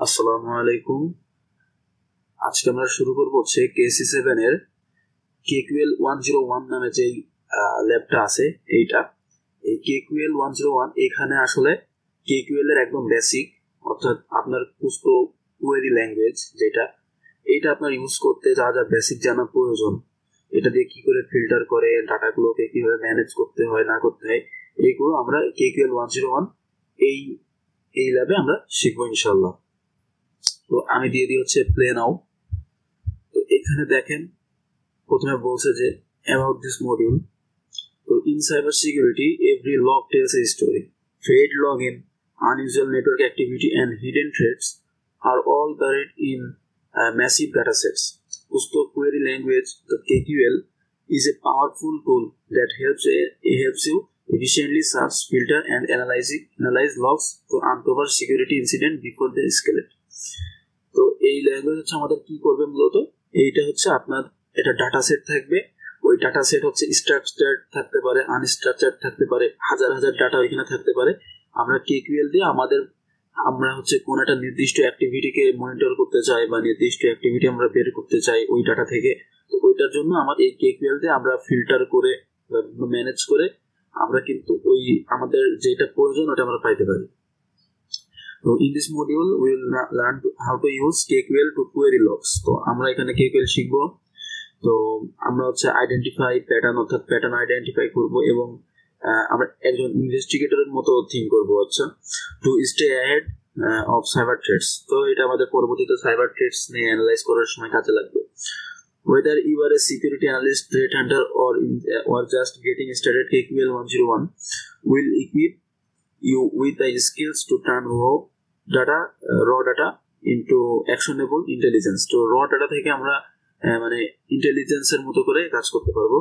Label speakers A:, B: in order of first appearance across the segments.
A: আসসালামু আলাইকুম। আজকে আমরা শুরু করব হচ্ছে KC7 এর KQL 101 নামে যেই ল্যাবটা আছে এইটা। এই KQL 101 এখানে আসলে KQL এর একদম বেসিক, অর্থাৎ আপনার কুস্তো কোয়েরি ল্যাঙ্গুয়েজ যেটা, এইটা আপনার ইউজ করতে যা যা বেসিক জানা প্রয়োজন, এটা দিয়ে কি করে ফিল্টার করে ডাটাগুলোকে কিভাবে ম্যানেজ করতে হয় না করতে হয়, এইগুলো আমরা KQL 101 এই এই ল্যাবে আমরা শিখবো ইনশাআল্লাহ। তো আমি দিয়ে দিই হচ্ছে প্লে নাও। তো এখানে দেখেন প্রথমে বলছে যে অ্যাবাউট দিস মডিউল। তো in cyber security every log tells a story, failed login, unusual network activity and hidden threats are all buried in massive datasets. Kusto query language, the KQL, is a powerful tool that helps you efficiently search, filter and analyze logs to uncover security incident before they escalate. তো এই language হচ্ছে আমাদের কি করবে মূলত, এইটা হচ্ছে আপনার এটা ডাটা সেট থাকবে। ওই ডাটা সেট হচ্ছে স্ট্রাকচার্ড থাকতে পারে, আনস্ট্রাকচার্ড থাকতে পারে, হাজার হাজার ডাটা ওইখানে থাকতে পারে। আমরা KQL দিয়ে আমরা হচ্ছে কোন একটা নির্দিষ্ট অ্যাক্টিভিটিকে মনিটর করতে চাই বা নির্দিষ্ট অ্যাক্টিভিটি আমরা বের করতে চাই ওই ডাটা থেকে। তো ওইটার জন্য আমার এই KQL দিয়ে আমরা ফিল্টার করে ম্যানেজ করে আমরা কিন্তু ওই আমাদের যেটা প্রয়োজন ওটা আমরা পাইতে পারি। তো in this module we will learn how to use KQL to query logs. তো আমরা এখানে KQL শিখবো। তো আমরা হচ্ছে আইডেন্টিফাই প্যাটার্ন, অর্থাৎ প্যাটার্ন আইডেন্টিফাই করব এবং আমরা একজন ইনভেস্টিগেটরের মতো থিঙ্ক করব। আচ্ছা, to stay ahead of cyber threats. তো এটা আমাদের পরবর্তীতে সাইবার থ্রেটস নিয়ে অ্যানালাইজ করার সময় কাজে লাগবে। Whether you are a security analyst, threat hunter or just getting started, KQL 101 will equip you with the skills to turn raw data into actionable intelligence. তো র ডাটা থেকে আমরা মানে ইন্টেলিজেন্সের মতো করে কাজ করতে পারবো।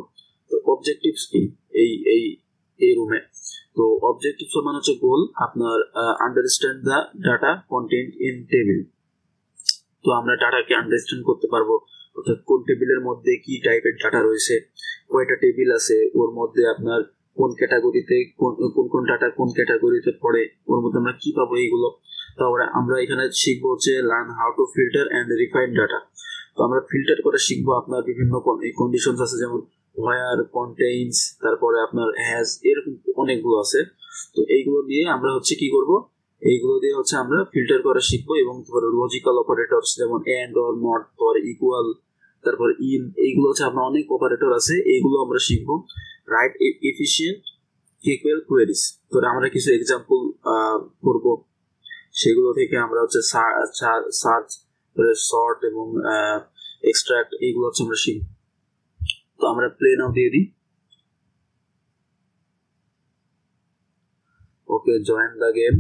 A: তো অবজেক্টিভস কি এই রুমে? তো অবজেক্টিভস মানে হচ্ছে গোল, আপনার understand the data contained in table. তো আমরা ডাটাকে আন্ডারস্ট্যান্ড করতে পারবো, অর্থাৎ কোন টেবিলের মধ্যে কি টাইপের ডাটা রয়েছে, কয়টা টেবিল আছে, ওর মধ্যে আপনার কোন ক্যাটাগরিতে কোন ডাটা কোন ক্যাটাগরিতে পড়ে, ওর মধ্যে আমরা কি পাবো এইগুলো। তারপরে আমরা এখানে শিখবো হচ্ছে learn how to filter and refine data. তো আমরা ফিল্টার করে শিখবো আপনার বিভিন্ন কন্ডিশনস আছে, যেমন হোয়ার, কন্টেইনস, তারপরে আপনার হ্যাজ, এরকম অনেকগুলো আছে। তো এইগুলো দিয়ে আমরা হচ্ছে কি করব, এইগুলো দিয়ে হচ্ছে আমরা ফিল্টার করা শিখবো এবং তারপরে লজিক্যাল অপারেটরস যেমন and or not or equal, তারপর ইন, এইগুলো হচ্ছে আপনার অনেক অপারেটর আছে, এইগুলো আমরা শিখবো। Write efficient KQL queries. তো আমরা কিছু এক্সাম্পল করব, সেগুলো থেকে আমরা হচ্ছে সার্চ, সর্ট এবং এক্সট্রাক্ট, এইগুলো হচ্ছে আমরা শিখব। তো আমরা প্লে নাও দিয়ে দিই। ওকে, জয়েন দ্য গেম।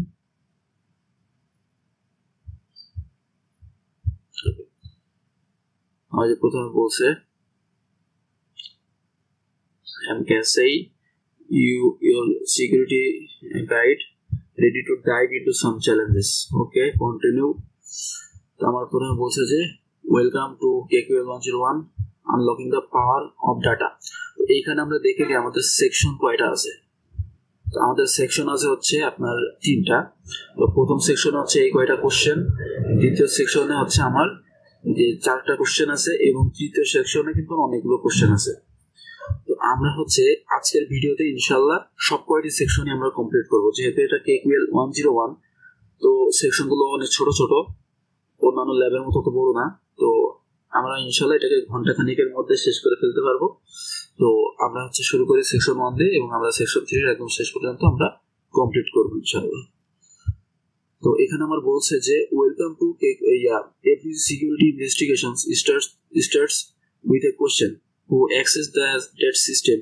A: আমাদের প্রথমে বলছে your security guide ready to dive into some challenges. Okay, continue. তো আমার প্রথমে বলছে যে welcome to KQL 101 unlocking the power of data. তো এইখানে আমরা দেখে যে আমাদের সেকশন কয়টা আছে। তো আমাদের সেকশন আছে হচ্ছে আপনার 3টা। তো প্রথম সেকশনে হচ্ছে এই কয়টা কোশ্চেন, দ্বিতীয় সেকশনে হচ্ছে আমার যে 4টা কোশ্চেন আছে এবং তৃতীয় সেকশনে কিন্তু অনেকগুলো কোশ্চেন আছে। তো আমরা হচ্ছে আজকের ভিডিওতে ইনশাল্লাহ সব কয়টি সেকশনই আমরা কমপ্লিট করব, যেহেতু এটা KQL 101। তো সেকশনগুলো অনেক ছোট ছোট, অন্যান্য ল্যাবের মতো তো বড় না। তো আমরা ইনশাল্লাহ এটাকে ঘন্টাখানিকের মধ্যে শেষ করে ফেলতে পারবো। তো আমরা হচ্ছে শুরু করি সেকশন 1 দিয়ে এবং আমরা সেকশন 3 একদম শেষ পর্যন্ত আমরা কমপ্লিট করবো ইনশাল্লাহ। তো এখানে আমার বলছে যে welcome to every security investigations starts with a question: who accessed that system?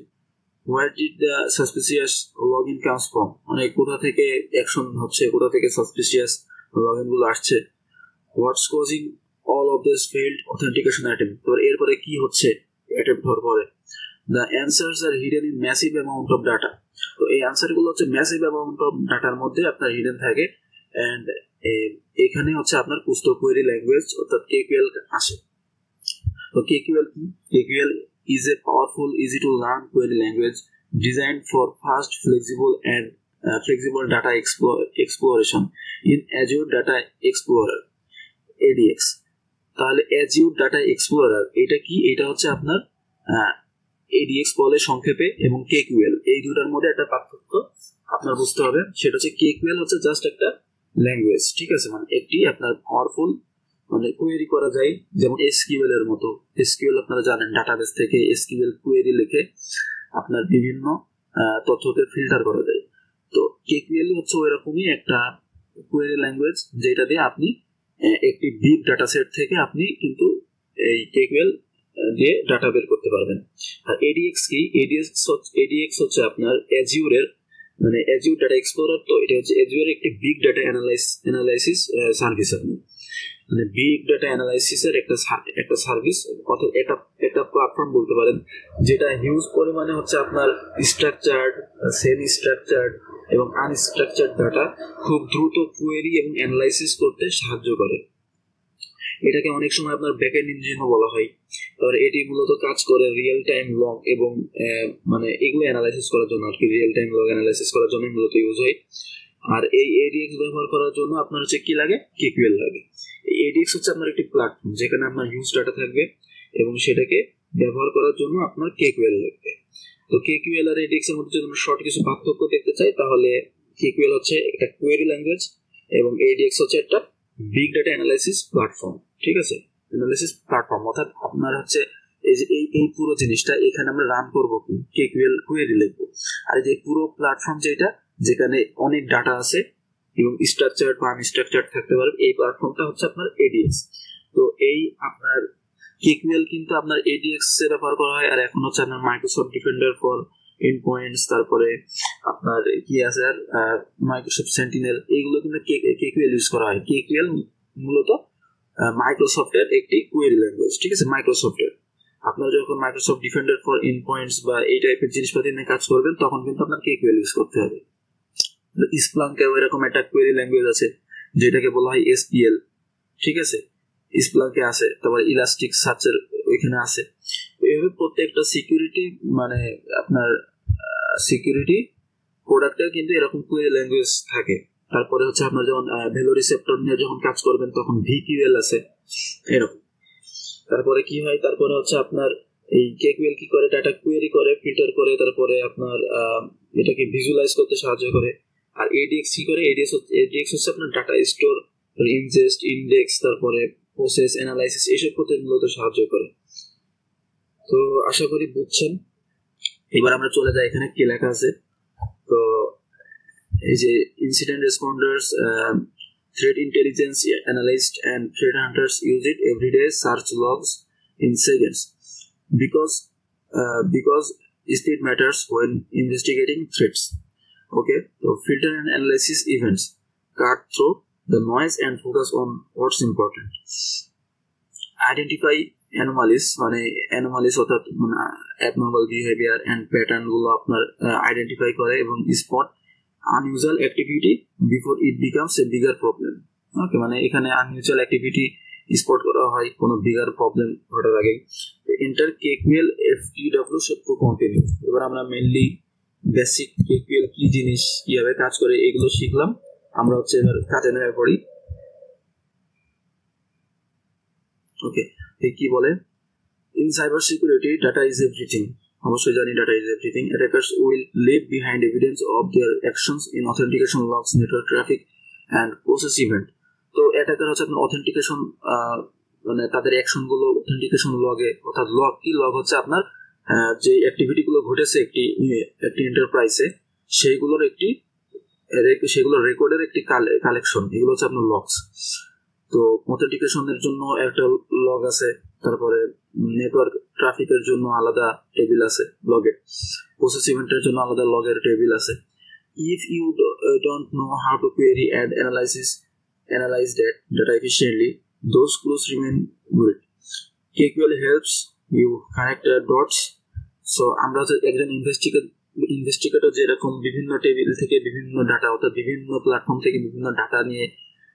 A: Where did the suspicious login comes from? মানে কোথা থেকে অ্যাকশন হচ্ছে, কোথা থেকে সাসপিসিয়াস লগইন গুলো আসছে। What's causing all of this failed authentication attempt? তো এরপরে কি হচ্ছে অ্যাটেম্প্ট হওয়ার পরে? The answers are hidden in massive amount of data. তো এই অ্যানসার গুলো হচ্ছে ম্যাসিভ অ্যামাউন্ট অফ ডাটার মধ্যে আপনার হিডেন থাকে। এন্ড এখানে হচ্ছে আপনার কুস্তো কোয়েরি ল্যাঙ্গুয়েজ অর্থাৎ KQL আসে। তো KQL কি? KQL is a powerful, easy to learn query language designed for fast, flexible data exploration in Azure Data Explorer. ADX. তাহলে অ্যাজিউর ডাটা এক্সপ্লোরার এটা কি? এটা হচ্ছে আপনার এডিএক্স বলে সংক্ষেপে, এবং কেকিউএল, এই দুটার মধ্যে একটা পার্থক্য আপনার বুঝতে হবে। সেটা হচ্ছে কেকিউএল হচ্ছে জাস্ট একটা ল্যাঙ্গুয়েজ, ঠিক আছে, মানে একটি আপনার পাওয়ারফুল, মানে কোয়েরি করা যায় যেমন এসকিউএল এর মতো। এসকিউএল আপনারা জানেন, ডাটাবেস থেকে এসকিউএল কোয়েরি লিখে আপনার বিভিন্ন তথ্যকে ফিল্টার করা যায়। তো কেকিউএল হচ্ছে ওই রকমই একটা কোয়েরি ল্যাঙ্গুয়েজ, যেটা দিয়ে আপনি একটি বিগ ডাটা সেট থেকে আপনি কিন্তু এই কেকিউএল দিয়ে ডাটা বের করতে পারবেন। আর এডিএক্স কি? এডিএক্স হচ্ছে আপনার অ্যাজিউরের, মানে অ্যাজিউর ডাটা এক্সপ্লোরার। তো এটা হচ্ছে অ্যাজিউরের একটি বিগ ডাটা অ্যানালাইসিস সার্ভিস। আপনি মানে বিগ ডাটা অ্যানালাইসিসের একটা সার্ভিস, অর্থাৎ একটা প্ল্যাটফর্ম বলতে পারেন, যেটা হিউজ পরিমাণে হচ্ছে আপনার স্ট্রাকচার্ড, সেমি স্ট্রাকচার্ড এবং আনস্ট্রাকচার্ড ডাটা খুব দ্রুত কোয়েরি এবং অ্যানালাইসিস করতে সাহায্য করে। এটাকে অনেক সময় আপনার ব্যাকএন্ড ইঞ্জিনও বলা হয়। তারপরে এটি মূলত কাজ করে রিয়েল টাইম লগ এবং মানে এগুলো অ্যানালাইসিস করার জন্য আর কি, রিয়েল টাইম লগ অ্যানালাইসিস করার জন্য মূলত ইউজ হয়। আর এই এডিএক্স ব্যবহার করার জন্য আপনার হচ্ছে কি লাগে? কেকিউএল লাগে। এই এডিএক্স হচ্ছে আপনার একটি প্ল্যাটফর্ম যেখানে আপনার হিউজ ডাটা থাকবে এবং সেটাকে ব্যবহার করার জন্য আপনার কেকিউএল লাগবে। তো কেকিউএল আর এডিএক্স এর মধ্যে যদি আমরা শর্ট কিছু পার্থক্য দেখতে চাই, তাহলে কেকিউএল হচ্ছে একটা কোয়েরি ল্যাঙ্গুয়েজ এবং এডিএক্স হচ্ছে একটা বিগ ডাটা অ্যানালাইসিস প্ল্যাটফর্ম, ঠিক আছে, অ্যানালাইসিস প্ল্যাটফর্ম। অর্থাৎ আপনার হচ্ছে এই যে এই পুরো জিনিসটা এখানে আমরা রান করবো কি? কেকিউএল কোয়েরি লিখবো। আর যে পুরো প্ল্যাটফর্ম যেটা, যেখানে অনেক ডাটা আছে এবং স্ট্রাকচার্ড বা আনস্ট্রাকচার্ড থাকতে পারে, এই প্ল্যাটফর্মটা হচ্ছে আপনার এডিএক্স। তো এই আপনার কেকিউএল কিন্তু আপনার এডিএক্স এ ব্যবহার করা হয়। আর এখন হচ্ছে আপনার Microsoft defender for and points, তারপরে আপনার কি আছে আর মাইক্রোসফট সেন্টিনেল, এইগুলো কিন্তু কেকিউএল ইউজ করা হয়। কেকিউএল মূলত মাইক্রোসফটের একটি কোয়েরি ল্যাঙ্গুয়েজ, ঠিক আছে, মাইক্রোসফটের। আপনারা যখন Microsoft defender for and points বা এই টাইপের জিনিসপাতি নিয়ে কাজ করবেন, তখন কিন্তু আপনার কেকিউএল ইউজ করতে হবে। স্প্লাঙ্কেও এরকম একটা কোয়েরি ল্যাঙ্গুয়েজ আছে যেটাকে বলা হয় এসপিএল, ঠিক আছে, স্প্লাঙ্কে আছে। তারপরে ইলাস্টিক সার্চের ওইখানে আছে। এইভাবে প্রত্যেকটা সিকিউরিটি, মানে আপনার সিকিউরিটি প্রোডাক্টে কিন্তু এরকম কোয়েরি ল্যাঙ্গুয়েজ থাকে। তারপরে হচ্ছে আপনার যখন ভ্যালু রিসেপ্টর নিয়ে যখন কাজ করবেন তখন ভিকিউএল আছে এরকম। তারপরে কি হয়? তারপরে হচ্ছে আপনার এই কেকিউএল কি করে? ডাটা কোয়েরি করে, ফিল্টার করে, তারপরে আপনার এটাকে ভিজুয়ালাইজ করতে সাহায্য করে। আর এডিএক্স কি করে? এডিএক্স হচ্ছে আপনার ডাটা স্টোর, ইনজেস্ট, ইন্ডেক্স, তারপরে প্রসেস, অ্যানালাইসিস, এইসব করতে মূলত সাহায্য করে। তো আশা করি বুঝছেন। এবার আমরা চলে যাই, এখানে কি লেখা আছে। তো এই যে incident রেসপন্ডার্স, threat intelligence analysts and threat hunters use it every day, search logs in seconds because speed matters when investigating threats. Okay, so filter and analysis events, cut through the noise and focus on what's important. Identify anomalies, মানে anomalies অর্থাৎ মানে abnormal behavior and pattern গুলো আপনার identify করে এবং spot unusual activity before it becomes a bigger problem. ওকে, মানে এখানে unusual activity spot করা হয় কোনো বিগার প্রবলেম ঘটার আগে। Enter KQL FTW to continue. এবার আমরা মেইনলি বেসিক কেকিউএল কি জিনিস, কিভাবে কাজ করে, এগুলো শিখলাম। আমরা হচ্ছে এবার কাজে নেমে পড়ি। ওকে, কি বলে? In cyber security data is everything. অবশ্যই জানি data is everything. Attackers will leave behind evidence of their actions in authentication logs, network traffic and process event. তো অ্যাটাকার হচ্ছে আপনার অথেন্টিকেশন, মানে তাদের অ্যাকশন গুলো অথেন্টিকেশন লগে, অর্থাৎ লগ কি? লগ হচ্ছে আপনার যে অ্যাক্টিভিটি গুলো ঘটেছে একটি এন্টারপ্রাইজে, সেগুলোর রেকর্ডের একটি কালেকশন, এগুলো হচ্ছে আপনার লগস। তো অথেন্টিকেশনের জন্য একটা লগ আছে, তারপরে নেটওয়ার্ক ট্রাফিকের জন্য আলাদা টেবিল আছে লগের, প্রসেস ইভেন্টের জন্য আলাদা লগের টেবিল আছে। If you don't know how to query and analyze that data efficiently, those clues remain good. KQL helps you connect the dots. So আমরা একজন ইনভেস্টিগেটর যেরকম বিভিন্ন টেবিল থেকে বিভিন্ন ডাটা, অর্থাৎ বিভিন্ন প্ল্যাটফর্ম থেকে বিভিন্ন ডাটা নিয়ে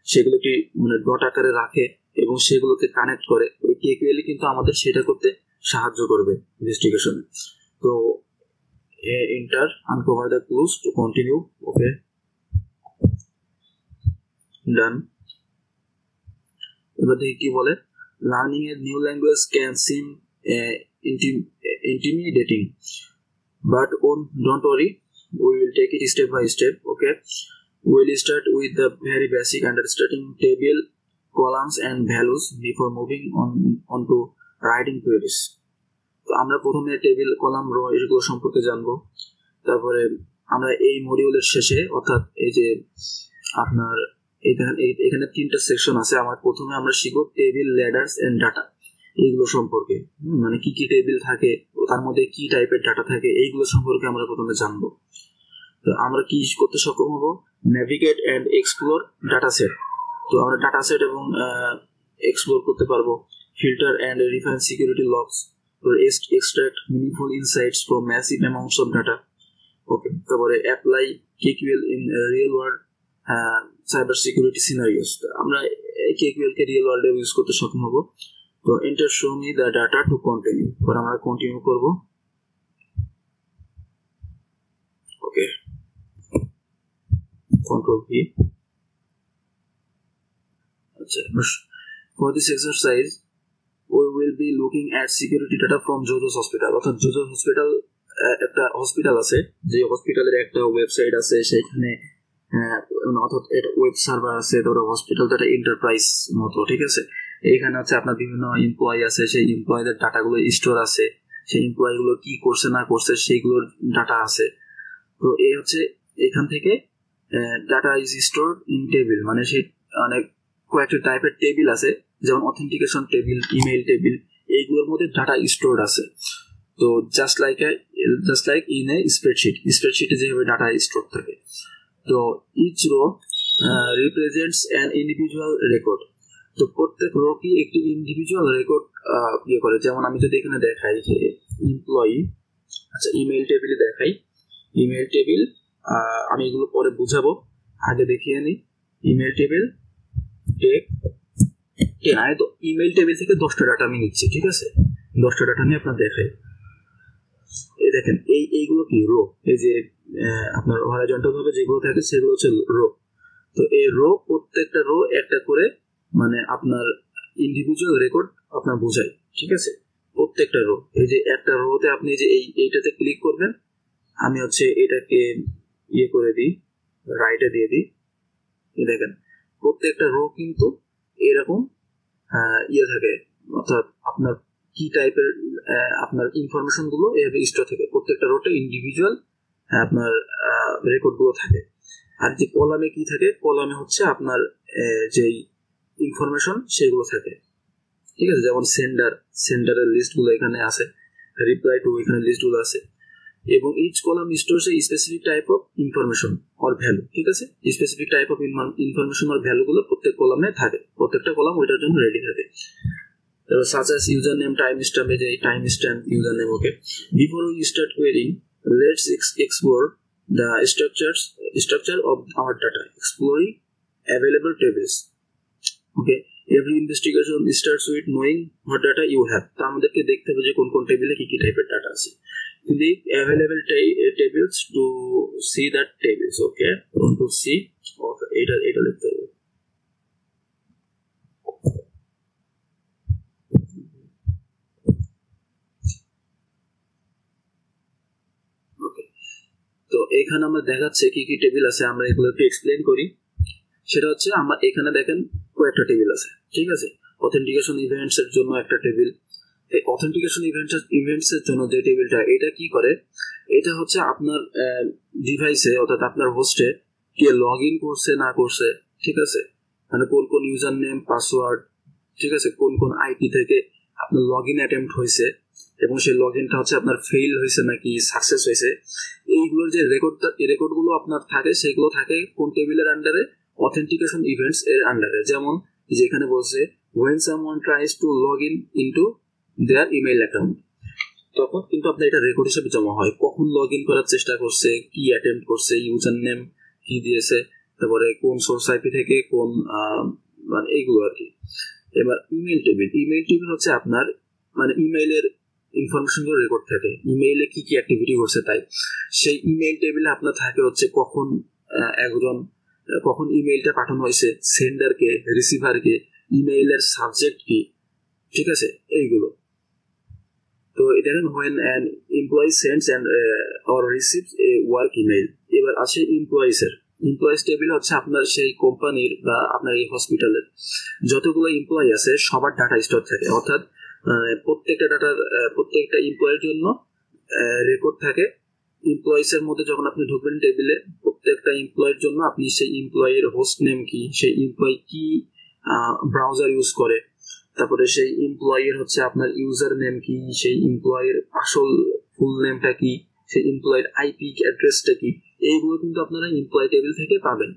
A: সেগুলোকে মানে ডট আকারে রাখে এবং সেগুলোকে কানেক্ট করে, এই কেকিউএল কিন্তু আমাদের সেটা করতে সাহায্য করবে ইনভেস্টিগেশনে। তো enter uncover the clues to continue. Okay, done. এবার দেখি কি বলে, learning a new language can seem intimidating, but don't worry, we will take it step by step. Okay, we'll start with the very basic understanding table, columns and values before moving on to writing queries. তো আমরা প্রথমে table, column, rho এগুলো সম্পর্কে জানবো। তারপরে আমরা এই মডিউলের শেষে, অর্থাৎ এই যে আপনার এখানে 3টা সেকশন আছে, আমার প্রথমে আমরা শিখব টেবিল, ল্যাডার্স এন্ড ডাটা, এইগুলো সম্পর্কে, মানে কি কি টেবিল থাকে, তার মধ্যে কি টাইপের ডাটা থাকে, এইগুলো সম্পর্কে আমরা প্রথমে জানবো। তো আমরা কি করতে সক্ষম হব, navigate and explore data set. তো আমরা ডাটা সেট এবং এক্সপ্লোর করতে পারবো। Filter and refine security logs, extract meaningful insights from massive amounts of data. Okay, তারপরে apply KQL in real world cyber security scenarios. আমরা KQL কে real ওয়ার্ল্ডে use করতে সক্ষম হব। তো enter show me the data to continue, এবার আমরা continue করব। ওকে, কন্ট্রোল V। আচ্ছা, for this exercise we will be looking at security data from Jojos Hospital. অর্থাৎ Jojos Hospital একটা হসপিটাল আছে, যে হসপিটালের একটা ওয়েবসাইট আছে, সেখানে অর্থাৎ এটা ওয়েব সার্ভার আছে, তারপরে হসপিটালটা একটা এন্টারপ্রাইজ মতো, ঠিক আছে। এইখানে হচ্ছে আপনার বিভিন্ন এমপ্লয়ি আছে, সেই এমপ্লয়ীদের ডাটাগুলো স্টোর আছে, সেই এমপ্লয়িগুলো কি করছে না করছে সেইগুলোর ডাটা আছে। তো এই হচ্ছে এখান থেকে data is store in table, মানে সেই অনেক কয়েকটা টাইপের টেবিল আছে, যেমন অথেন্টিকেশন টেবিল, ইমেইল টেবিল, এইগুলোর মধ্যে ডাটা স্টোরড আছে। তো জাস্ট লাইক ইন এ স্প্রেডশিটে যেভাবে ডাটা স্টোর থাকে। তো each row represents an individual record. তো প্রত্যেক রো কি একটি ইন্ডিভিজুয়াল রেকর্ড ইয়ে করে। যেমন আমি যদি এখানে দেখাই যে এমপ্লয়ি, আচ্ছা ইমেইল টেবিলে দেখাই, ইমেইল টেবিল আমি এগুলো পরে বুঝাবো, আগে দেখিয়ে নিই। ইমেইল টেবিল টেক আমি তো ইমেইল টেবিল থেকে 10টা ডাটা আমি নিচ্ছি, ঠিক আছে, 10টা ডাটা আমি আপনার দেখাই। এই দেখেন এইগুলো কি রো, এই যে আপনার হরাইজন্টাল ভাবে যেগুলো থাকে সেগুলো হচ্ছে রো। তো এই রো, প্রত্যেকটা রো একটা করে মানে আপনার ইন্ডিভিজুয়াল রেকর্ড আপনার বোঝায়, ঠিক আছে। প্রত্যেকটা রো, এই যে একটা রোতে আপনি যে এইটাতে ক্লিক করবেন, আমি হচ্ছে এটাকে ইয়ে করে দিই, রাইটে দিয়ে দিই। দেখেন প্রত্যেকটা রো কিন্তু এরকম ইয়ে থাকে, অর্থাৎ আপনার কি টাইপের আপনার ইনফরমেশন গুলো এভাবে স্টোর থাকে, প্রত্যেকটা রোতে ইন্ডিভিজুয়াল আপনার রেকর্ড গুলো থাকে। আর যে কলামে কি থাকে, কলামে হচ্ছে আপনার যেই ইনফরমেশন সেগুলো থাকে, ঠিক আছে। যেমন সেন্ডারের লিস্ট গুলো এখানে আছে, রিপ্লাই টু এখানে লিস্ট গুলো আছে, এবং each column stores a specific type of information or value, ঠিক আছে। Specific type of information or value গুলো প্রত্যেক কলামে থাকে, প্রত্যেকটা কলাম ওইটার জন্য রেডি থাকে। such as username, timestamp, এই যে timestamp username। Okay, before we start querying, let's explore the structure of our data, exploring available tables. Okay, every investigation starts with knowing what data you have. তো আমাদেরকে দেখতে হবে যে কোন কোন টেবিলে কি কি টাইপের ডাটা আছে। Click available tables to see that tables. Okay, to see, okay, এটা লিখতে হবে। তো এখানে আমরা দেখাচ্ছে কি কি টেবিল আছে, আমরা এগুলো একটু এক্সপ্লেন করি। সেটা হচ্ছে আমরা এখানে দেখেন কয়েকটা টেবিল আছে, ঠিক আছে। অথেন্টিকেশন ইভেন্টস এর জন্য একটা টেবিল। এই অথেন্টিকেশন ইভেন্টস এর জন্য যে টেবিলটা, এটা কি করে, এটা হচ্ছে আপনার ডিভাইসে অর্থাৎ আপনার হোস্টে কে লগ ইন করছে না করছে, ঠিক আছে, মানে কোন কোন ইউজার নেম, পাসওয়ার্ড, ঠিক আছে, কোন কোন আইপি থেকে আপনার লগ ইন অ্যাটেম্প্ট হয়েছে, এবং সেই লগ ইনটা হচ্ছে আপনার ফেইল হয়েছে নাকি সাকসেস হয়েছে, এইগুলোর যে রেকর্ডগুলো আপনার থাকে, সেগুলো থাকে কোন টেবিলের আন্ডারে, অথেন্টিকেশন ইভেন্টস এর আন্ডারে। যেমন যেখানে বলছে when someone tries to log in into their email account, তখন কিন্তু আপনার এটা রেকর্ড হিসেবে জমা হয়, কখন লগ ইন করার চেষ্টা করছে, কি অ্যাটেম্প্ট করছে, ইউজার নেম কি দিয়েছে, তারপরে কোন সোর্স আইপি থেকে কোন মানে এইগুলো আর কি। এবার ইমেইল টেবিল হচ্ছে আপনার মানে ইমেইলের ইনফরমেশন গুলো রেকর্ড থাকে, ইমেইলে কি কি অ্যাক্টিভিটি করছে তাই। সেই ইমেইল টেবিলে আপনার থাকে হচ্ছে কখন ইমেইলটা পাঠানো হয়েছে, সেন্ডারকে, রিসিভারকে, ইমেইলের সাবজেক্ট কি, ঠিক আছে, এইগুলো। তো দেখেন when an employee sends and or receives a work email, এবার আছে এমপ্লয়িজ টেবিল হচ্ছে আপনার সেই কোম্পানির বা আপনার এই হসপিটালের যতগুলো এমপ্লয়ি আছে সবার ডাটা স্টোর থাকে, অর্থাৎ প্রত্যেকটা এমপ্লয়ের জন্য রেকর্ড থাকে। এমপ্লয়িজ এর মধ্যে যখন আপনি ঢুকবেন টেবিলে, প্রত্যেকটা এমপ্লয়ের জন্য আপনি সেই এমপ্লয়ের হোস্ট নেম কি, সেই এমপ্লয়ি কি ব্রাউজার ইউজ করে, তারপরে সেই এমপ্লয়ের হচ্ছে আপনার ইউজার নেম কি, সেই এমপ্লয়ের আসল ফুল নেমটা কি, সেই এমপ্লয়ের আইপি অ্যাড্রেসটা কি, এইগুলো কিন্তু আপনারা এমপ্লয় টেবিল থেকে পাবেন।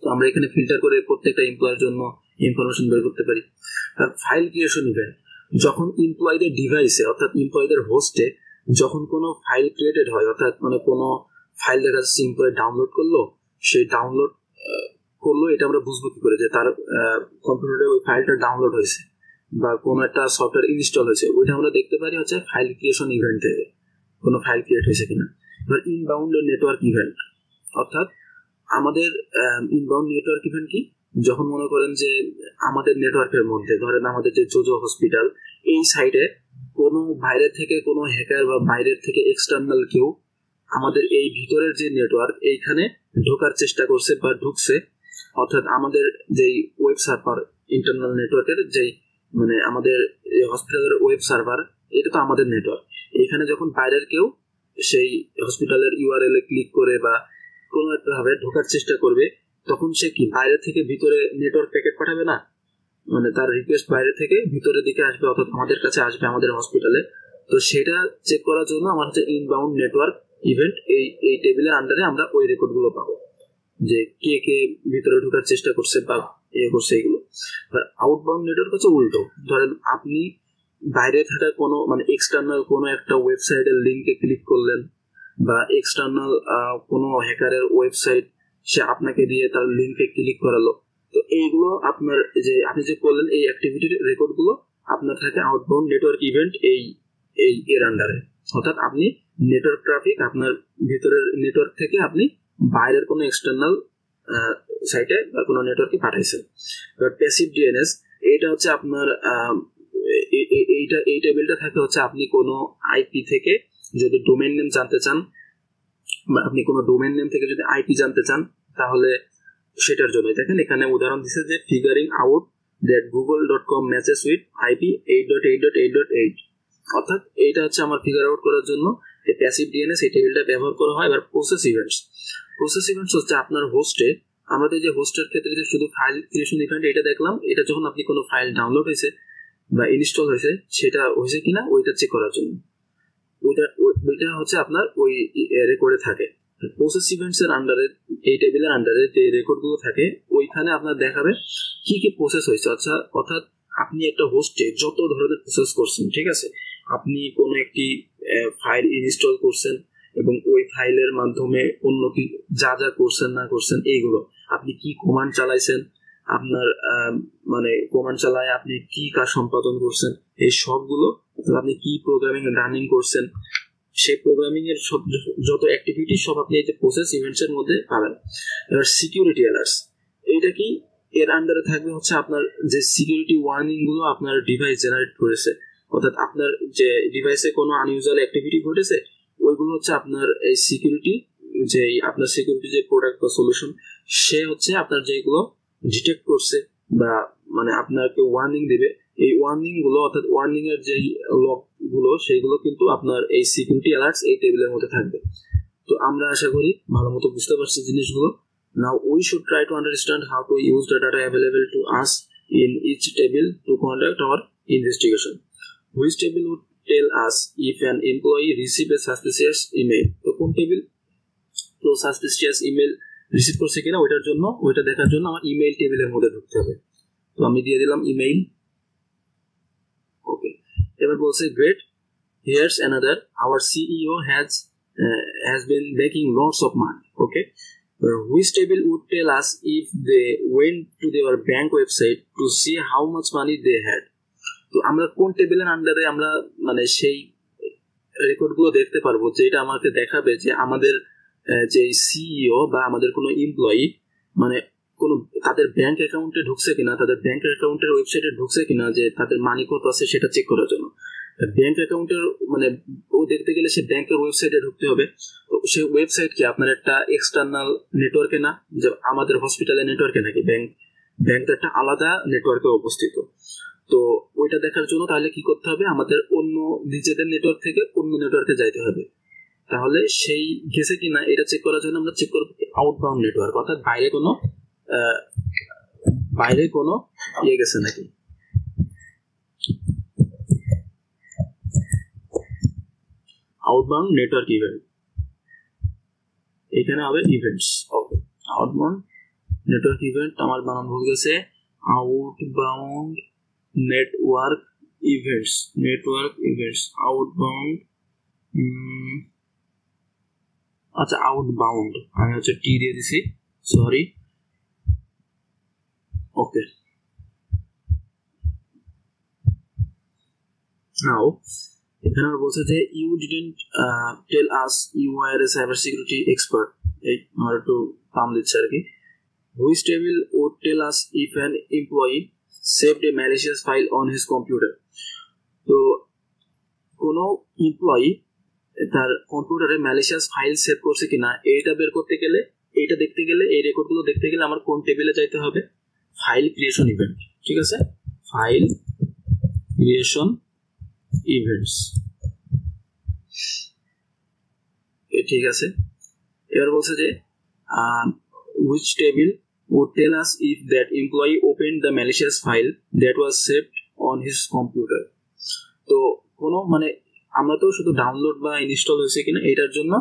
A: তো আমরা এখানে ফিল্টার করে প্রত্যেকটা এমপ্লয়ের জন্য ইনফরমেশন বের করতে পারি। ফাইল ক্রিয়েশন ইভেন্ট, যখন এমপ্লয়ীদের ডিভাইসে অর্থাৎ এমপ্লয়ীদের হোস্টে যখন কোনো ফাইল ক্রিয়েটেড হয়, অর্থাৎ মানে কোনো ফাইল দেখা যাচ্ছে এমপ্লয়ি ডাউনলোড করলো, সেই ডাউনলোড করলো এটা আমরা বুঝবো কি করে যে তার কম্পিউটারে ওই ফাইলটা ডাউনলোড হয়েছে বা কোনো একটা সফটওয়্যার ইনস্টল হয়েছে, ওইটা আমরা দেখতে পারি হচ্ছে ফাইল ক্রিয়েশন ইভেন্ট থেকে কোনো ফাইল ক্রিয়েট হয়েছে কিনা। এবার ইনবাউন্ড নেটওয়ার্ক ইভেন্ট, অর্থাৎ আমাদের ইনবাউন্ড নেটওয়ার্ক ইভেন্ট কি, যখন মনে করেন যে আমাদের নেটওয়ার্কের মধ্যে ধরেন আমাদের যে জোজো হসপিটাল এই সাইটে কোনো বাইরের থেকে কোনো হ্যাকার বা বাইরের থেকে এক্সটার্নাল কেউ আমাদের এই ভিতরের যে নেটওয়ার্ক এইখানে ঢোকার চেষ্টা করছে বা ঢুকছে, অর্থাৎ আমাদের যেই ওয়েব সার্ভার ইন্টারনাল নেটওয়ার্কের যেই মানে আমাদের হসপিটালের ওয়েব সার্ভার, এটা তো আমাদের নেটওয়ার্ক, এখানে যখন বাইরের কেউ সেই হসপিটালের ইউআরএল এ ক্লিক করে বা কোনো একটা ভাবে ঢোকার চেষ্টা করবে, তখন সে কি বাইরে থেকে ভিতরে নেটওয়ার্ক প্যাকেট পাঠাবে না, মানে তার রিকোয়েস্ট বাইরে থেকে ভিতরের দিকে আসবে, অর্থাৎ আমাদের কাছে আসবে আমাদের হসপিটালে। তো সেটা চেক করার জন্য আমার হচ্ছে ইনবাউন্ড নেটওয়ার্ক ইভেন্ট, এই টেবিলের আন্ডারে আমরা ওই রেকর্ডগুলো পাবো যে কে কে ভিতরে ঢোকার চেষ্টা করছে বা করছে এগুলো। আউটবাউন্ড নেটওয়ার্ক হচ্ছে উল্টো, ধরেন আপনি বাইরে থাকা কোনো মানে এক্সটার্নাল কোনো একটা ওয়েবসাইটের লিঙ্কে ক্লিক করলেন বা এক্সটার্নাল কোনো হ্যাকারের ওয়েবসাইট সে আপনাকে দিয়ে তার লিঙ্কে ক্লিক করালো, তো এইগুলো আপনার যে আপনি যে করলেন এই অ্যাক্টিভিটির রেকর্ডগুলো আপনার থাকে আউটবাউন্ড নেটওয়ার্ক ইভেন্ট এই এর আন্ডারে, অর্থাৎ আপনি নেটওয়ার্ক ট্রাফিক আপনার ভিতরের নেটওয়ার্ক থেকে আপনি বাইরের কোনো এক্সটার্নাল সাইটে বা কোনো নেটওয়ার্কে পাঠাইছেন। এবার প্যাসিভ ডিএনএস, এটা হচ্ছে আপনার এই টেবিলটা থাকে হচ্ছে আপনি কোনো আইপি থেকে যদি ডোমেইন নেম জানতে চান বা আপনি কোনো ডোমেইন নেম থেকে যদি আইপি জানতে চান তাহলে সেটার জন্য দেখেন এখানে উদাহরণ দিচ্ছে যে figuring out that google.com matches with IP 8.8.8.8, অর্থাৎ এইটা হচ্ছে আমার ফিগার আউট করার জন্য এই প্যাসিভ ডিএনএস এই টেবিলটা ব্যবহার করা হয়। এবার প্রসেস ইভেন্টস হচ্ছে আপনার হোস্টে, আমাদের যে হোস্টের ক্ষেত্রে যে শুধু ফাইল ক্রিয়েশন ইভেন্ট এটা দেখলাম, এটা যখন আপনি কোনো ফাইল ডাউনলোড হয়েছে বা ইনস্টল হয়েছে সেটা হয়েছে কিনা ওইটা চেক করার জন্য, ওইটা হচ্ছে আপনার ওই রেকর্ডে থাকে। প্রসেস ইভেন্টস এর আন্ডারে এই টেবিলের আন্ডারে যে রেকর্ডগুলো থাকে ওইখানে আপনার দেখাবে কি কি প্রসেস হয়েছে, আচ্ছা অর্থাৎ আপনি একটা হোস্টে যত ধরনের প্রসেস করছেন, ঠিক আছে, আপনি কোনো একটি ফাইল ইনস্টল করছেন এবং ওই ফাইলের মাধ্যমে অন্য কি যা যা করছেন না করছেন এইগুলো, আপনি কি কমান্ড চালাইছেন, আপনার মানে কমান্ড চালায় আপনি কি কাজ সম্পাদন করছেন, এই সবগুলো, আপনি কি প্রোগ্রামিং রানিং করছেন, সেই প্রোগ্রামিং এর সব যত অ্যাক্টিভিটি সব আপনি এই যে প্রসেস ইভেন্টস এর মধ্যে পাবেন। এবার সিকিউরিটি অ্যালার্টস, এইটা কি, এর আন্ডারে থাকবে হচ্ছে আপনার যে সিকিউরিটি ওয়ার্নিং গুলো আপনার ডিভাইস জেনারেট করেছে, অর্থাৎ আপনার যে ডিভাইসে কোনো আনইউজুয়াল অ্যাক্টিভিটি ঘটেছে ওইগুলো হচ্ছে আপনার এই সিকিউরিটি যে আপনার সিকিউরিটি যে প্রোডাক্ট বা সলিউশন সে হচ্ছে আপনার যেগুলো ডিটেক্ট করছে বা মানে আপনাকে ওয়ার্নিং দেবে, এই ওয়ার্নিং গুলো অর্থাৎ ওয়ার্নিং এর যে লগ গুলো সেইগুলো কিন্তু আপনার এই সিকিউরিটি অ্যালার্টস এই টেবিলের মধ্যে থাকবে। তো আমরা আশা করি ভালো মতো বুঝতে পারছি জিনিসগুলো। Now we should try to understand how to use the data available to us in each table to conduct our investigation. Which table would tell us if an employee receive a suspicious email? তো কোন table, তো suspicious email receive করছে কিনা ওইটার জন্য, ওইটা দেখার জন্য আমার ইমেইল টেবিলের মধ্যে ঢুকতে হবে। তো আমি দিয়ে দিলাম ইমেইল, ওকে। এবার বলছে great, here's another, our CEO has been making lots of money, okay. Which table would tell us if they went to their bank website to see how much money they had? তো আমরা কোন টেবিলের আন্ডারে আমরা মানে সেই রেকর্ডগুলো দেখতে পারবো যেটা আমাকে দেখাবে যে আমাদের যে সিইও বা আমাদের কোনো এমপ্লয়ি মানে কোনো তাদের ব্যাংক অ্যাকাউন্টে ঢুকছে কিনা, তাদের ব্যাংক অ্যাকাউন্টের ওয়েবসাইটে ঢুকছে কিনা, যে তাদের মানি কত আছে সেটা চেক করার জন্য। ব্যাংক অ্যাকাউন্টের মানে ও দেখতে গেলে সে ব্যাংকের ওয়েবসাইটে ঢুকতে হবে। তো সেই ওয়েবসাইট কি আপনার একটা এক্সটার্নাল নেটওয়ার্কে না, যে আমাদের হসপিটালের নেটওয়ার্কে নাকি ব্যাংক একটা আলাদা নেটওয়ার্কে অবস্থিত। তো ওইটা দেখার জন্য তাহলে কি করতে হবে, আমাদের অন্য নিজেদের নেটওয়ার্ক থেকে অন্য নেটওয়ার্কে যাইতে হবে। তাহলে সেই গেছে কিনা এটা চেক করার জন্য আমরা চেক করবো আউটবাউন্ড নেটওয়ার্ক, অর্থাৎ বাইরে কোনো ইয়ে গেছে নাকি। আউটবাউন্ড নেটওয়ার্ক ইভেন্ট, এখানে হবে ইভেন্টস। ওকে, আউটবাউন্ড নেটওয়ার্ক ইভেন্ট, আমার বানান ভুল গেছে, আউটবাউন্ড নেটওয়ার্ক ইভেন্টস আউটবাউন্ড। আচ্ছা, আউটবাউন্ড আমি হচ্ছে টি দিয়ে দিছি, সরি। ওকে, নাও এখানে আমরা বলছে যে you didn't tell us you are a cyber security expert, এই আমার একটু কাম দিচ্ছে আর কি। Which table would tell us if an employee saved a malicious file on his computer? তো কোনো এমপ্লয়ি তার কম্পিউটারে ম্যালিশিয়াস ফাইল সেভ করছে কিনা এইটা বের করতে গেলে, এইটা দেখতে গেলে, এই রেকর্ডগুলো দেখতে গেলে আমার কোন টেবিলে যাইতে হবে, ফাইল ক্রিয়েশন ইভেন্ট। ঠিক আছে, ফাইল ক্রিয়েশন ইভেন্টস, ঠিক আছে। এবার বলছে যে which table would tell us if that employee opened the malicious file that was saved on his computer? তো কোনো মানে আমরা তো শুধু ডাউনলোড বা ইনস্টল হয়েছে কিনা এটার জন্য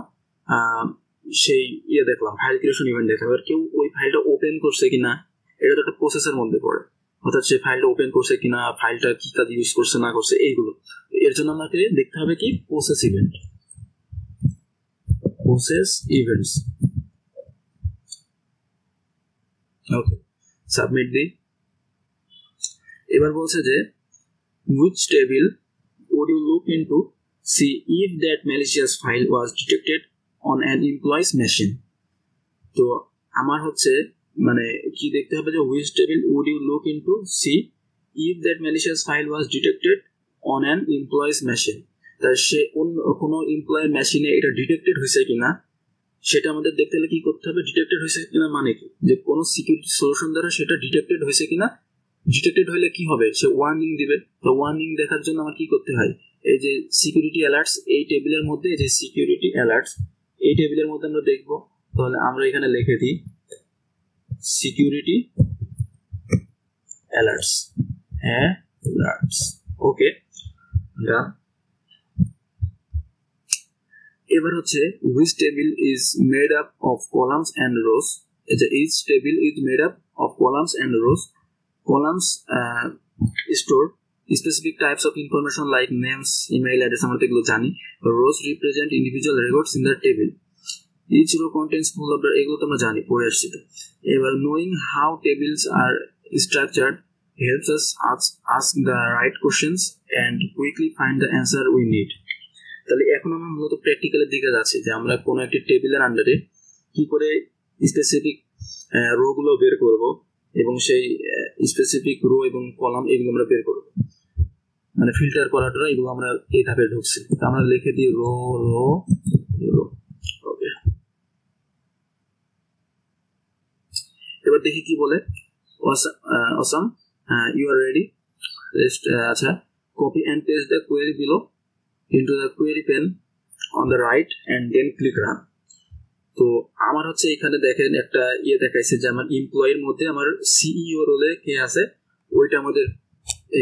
A: সেই দেখলাম, ফাইল ক্রিয়েশন ইভেন্ট দেখলাম। এবার কেউ ওই ফাইলটা ওপেন করছে কিনা, এটা তো একটা প্রসেসের মধ্যে পড়ে, অর্থাৎ সেই ফাইলটা ওপেন করছে কিনা, ফাইলটা কি কাজ ইউজ করছে না করছে এইগুলো। এর জন্য আমাকে দেখতে হবে কি প্রসেস ইভেন্টস। ওকে, সাবমিট দিই। এবার বলছে যে which table would you look into see if that malicious file was detected on an employee's machine? তো আমার হচ্ছে মানে কি দেখতে হবে যে which table would you look into see if that malicious file was detected on an employee's machine? তার সে কোনো এমপ্লয়ের মেশিনে এটা ডিটেক্টেড হয়েছে কিনা সেটা আমাদের দেখতে হলে কি করতে হবে, ডিটেক্টেড হয়েছে কিনা মানে কি, যে কোনো সিকিউরিটি সলিউশন দ্বারা সেটা ডিটেক্টেড হয়েছে কিনা। ডিটেক্টেড হলে কি হবে, সে ওয়ার্নিং দিবে। তো ওয়ার্নিং দেখার জন্য আমার কি করতে হয়, এই যে সিকিউরিটি অ্যালার্টস এই টেবিলের মধ্যে, এই যে সিকিউরিটি অ্যালার্টস এই টেবিলের মধ্যে আমরা দেখবো। তাহলে আমরা এখানে লিখে দিই সিকিউরিটি অ্যালার্টস। ওকে, এবার হচ্ছে which table is made up of columns and rows? Each table is made up of columns and rows. Columns store specific types of information like names, email address, আমরা এগুলো জানি। Rows represent individual records in the table. Each row contains full of এগুলো তো আমরা জানি, পড়ে আসছি তো। এবার knowing how tables are structured helps us ask the right questions and quickly find the answer we need. তাহলে এখন আমরা মূলত প্র্যাকটিক্যালের দিকে যাচ্ছি, যে আমরা কোনো একটি টেবিলের আন্ডারে কি করে স্পেসিফিক রো গুলো বের করব এবং সেই স্পেসিফিক রো এবং কলাম এগুলো আমরা বের করব, মানে ফিল্টার করার জন্য এগুলো আমরা এই ধাপে ঢুকছি। আমরা লিখে দিই রো। ওকে, এবার দেখি কি বলে। Awesome, you are ready? আচ্ছা, copy and paste the query below into the query pane on the right and then click run. তো আমার হচ্ছে এখানে দেখেন একটা দেখাইছে যে আমার এমপ্লয়ির মধ্যে আমার সিইও রোলে কে আছে ওইটা আমাদের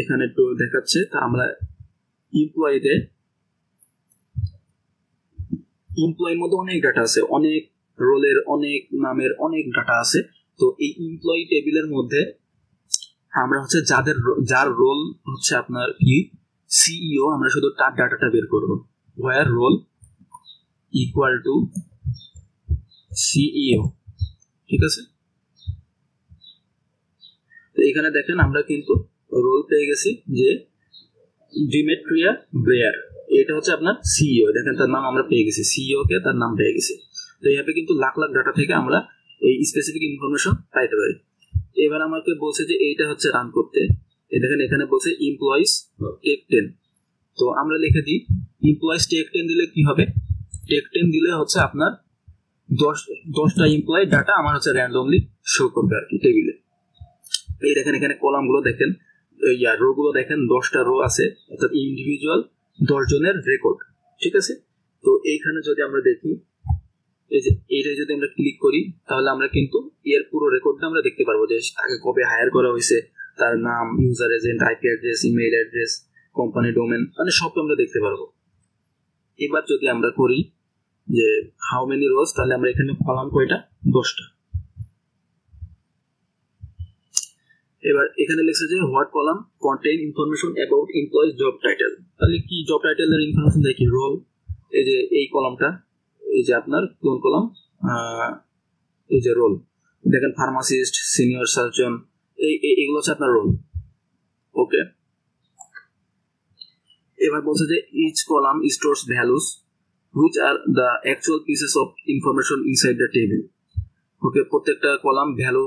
A: এখানে একটু দেখাচ্ছে। তা আমরা এমপ্লয়ির মধ্যে অনেক ডাটা আছে, অনেক রোলের, অনেক নামের, অনেক ডাটা আছে। তো এই এমপ্লয়ি টেবিলের মধ্যে আমরা হচ্ছে যার রোল হচ্ছে আপনার কি সিইও, আমরা শুধু তার ডাটাটা বের করব। where role equal to CEO, ঠিক আছে। তো এখানে দেখেন আমরা কিন্তু রোল পেয়ে গেছি যে ডিমেট্রিয়া ব্রেয়ার, এটা হচ্ছে আপনার সিইও। দেখেন তার নাম আমরা পেয়ে গেছি, সিইও কে তার নাম পেয়ে গেছি। তো এইভাবে কিন্তু লাখ লাখ ডাটা থেকে আমরা এই স্পেসিফিক ইনফরমেশন পাইতে পারি। এবার আমাকে বলছে যে এইটা হচ্ছে রান করতে, দেখেন এখানে বলছে এমপ্লয়িজ টেক 10। তো আমরা লিখে দিই এমপ্লয়িজ টেক 10 দিলে কি হবে, টেক 10 দিলে হচ্ছে আপনার 10টা এমপ্লয়ি ডাটা আমার হচ্ছে র্যান্ডমলি শো করবে আর কি টেবিলে। এই দেখেন এখানে কলামগুলো দেখেন, রো গুলো দেখেন 10টা রো আছে, অর্থাৎ ইন্ডিভিজুয়াল 10 জনের রেকর্ড, ঠিক আছে। তো এইখানে যদি আমরা দেখি, এই যে এইটাই যদি আমরা ক্লিক করি তাহলে আমরা কিন্তু এর পুরো রেকর্ডটা আমরা দেখতে পারবো, যে তাকে কবে হায়ার করা হয়েছে, তার নাম, user agent, IP address, email address, company domain, মানে সব আমরা দেখতে পারবো। এবার যদি আমরা করি যে হাউ মেনি রোজ, তাহলে আমরা এখানে কলাম কয়টা, 10টা। এবার এখানে লিখছে যে what column contain information about employees job title, তাহলে কি জব টাইটেলের ইনফরমেশন দেখি, রোল, এই যে এই কলামটা, এই যে আপনার কোন কলাম, এই যে রোল দেখেন, ফার্মাসিস্ট, সিনিয়র সার্জন, এইগুলো হচ্ছে আপনার রোল। ওকে, এবার বলছে যে each column stores values which are the actual pieces of information inside the table. Okay, প্রত্যেকটা কলাম ভ্যালু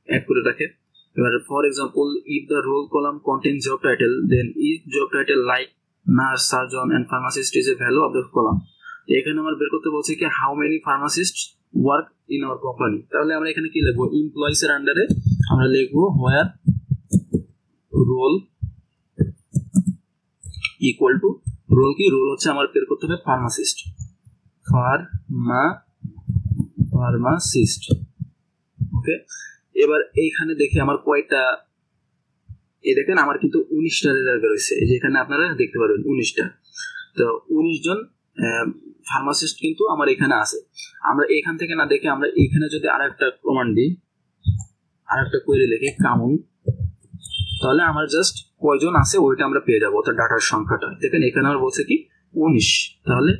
A: অ্যাড করে রাখে। এবার for example, if the role column contain job title, then each job title like nurse, surgeon and pharmacist is a value of the column. এখানে আমার বের করতে বলছে কি how many pharmacist work in our company, তাহলে আমরা এখানে কি লিখবো, এমপ্লয়িজ এর আন্ডারে আমরা লিখবো হোয়ার রোল ইকুয়াল টু, রোল কি, রোল হচ্ছে আমার বের করতে হবে ফার্মাসিস্ট, ফার্মাসিস্ট। ওকে, এবার এইখানে দেখি আমার কয়টা, এই দেখেন আমার কিন্তু 19টা রেজাল্ট রয়েছে, এই যে এখানে আপনারা দেখতে পারবেন 19টা। তো 19 জন ফার্মাসিস্ট কিন্তু আমার এখানে আছে। আমরা এখান থেকে না দেখে আমরা এখানে যদি আরেকটা কমান্ড দিই, আরেকটা কোয়েরি লিখি কাউন্ট, তাহলে আমার জাস্ট কয়জন আছে ওইটা আমরা পেয়ে যাবো, অর্থাৎ ডাটার সংখ্যাটা। দেখেন এখানে আমার বলছে কি 19, তাহলে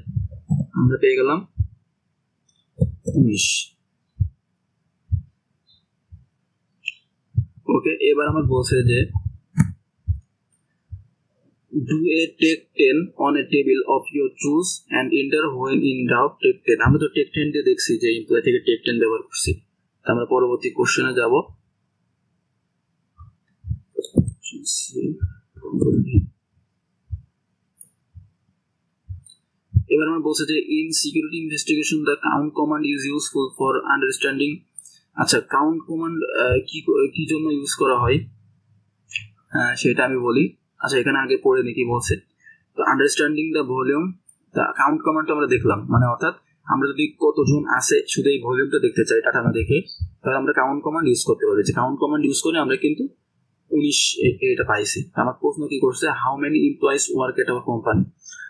A: আমরা পেয়ে গেলাম 19। ওকে, এবার আমার বলছে যে do a take 10 on a table of your choose and enter when in doubt take 10। আমরা তো take 10 দিয়ে দেখছি যে এমপ্লয়ি থেকে take 10 ব্যবহার করছি। আমরা পরবর্তী কোশ্চেনে যাব। এবার আমরা বলছে যে in security investigation the count command is useful for understanding। আচ্ছা, কাউন্ট কমান্ড কি জন্য ইউজ করা হয় সেটা আমি বলি। আচ্ছা, এখানে আগে পড়ে দেখি বলছে, তো understanding the volume, the count কমান্ডটা আমরা দেখলাম, মানে অর্থাৎ আমরা যদি কতজন আছে শুধু এই ভলিউমটা দেখতে চাই ডাটা না দেখে, তাহলে আমরা কাউন্ট কমান্ড ইউজ করতে পারি। যে কাউন্ট কমান্ড ইউজ করে আমরা কিন্তু 19 এটা পাইছি। আমার প্রশ্ন কি করছে, how many employees work at hour company,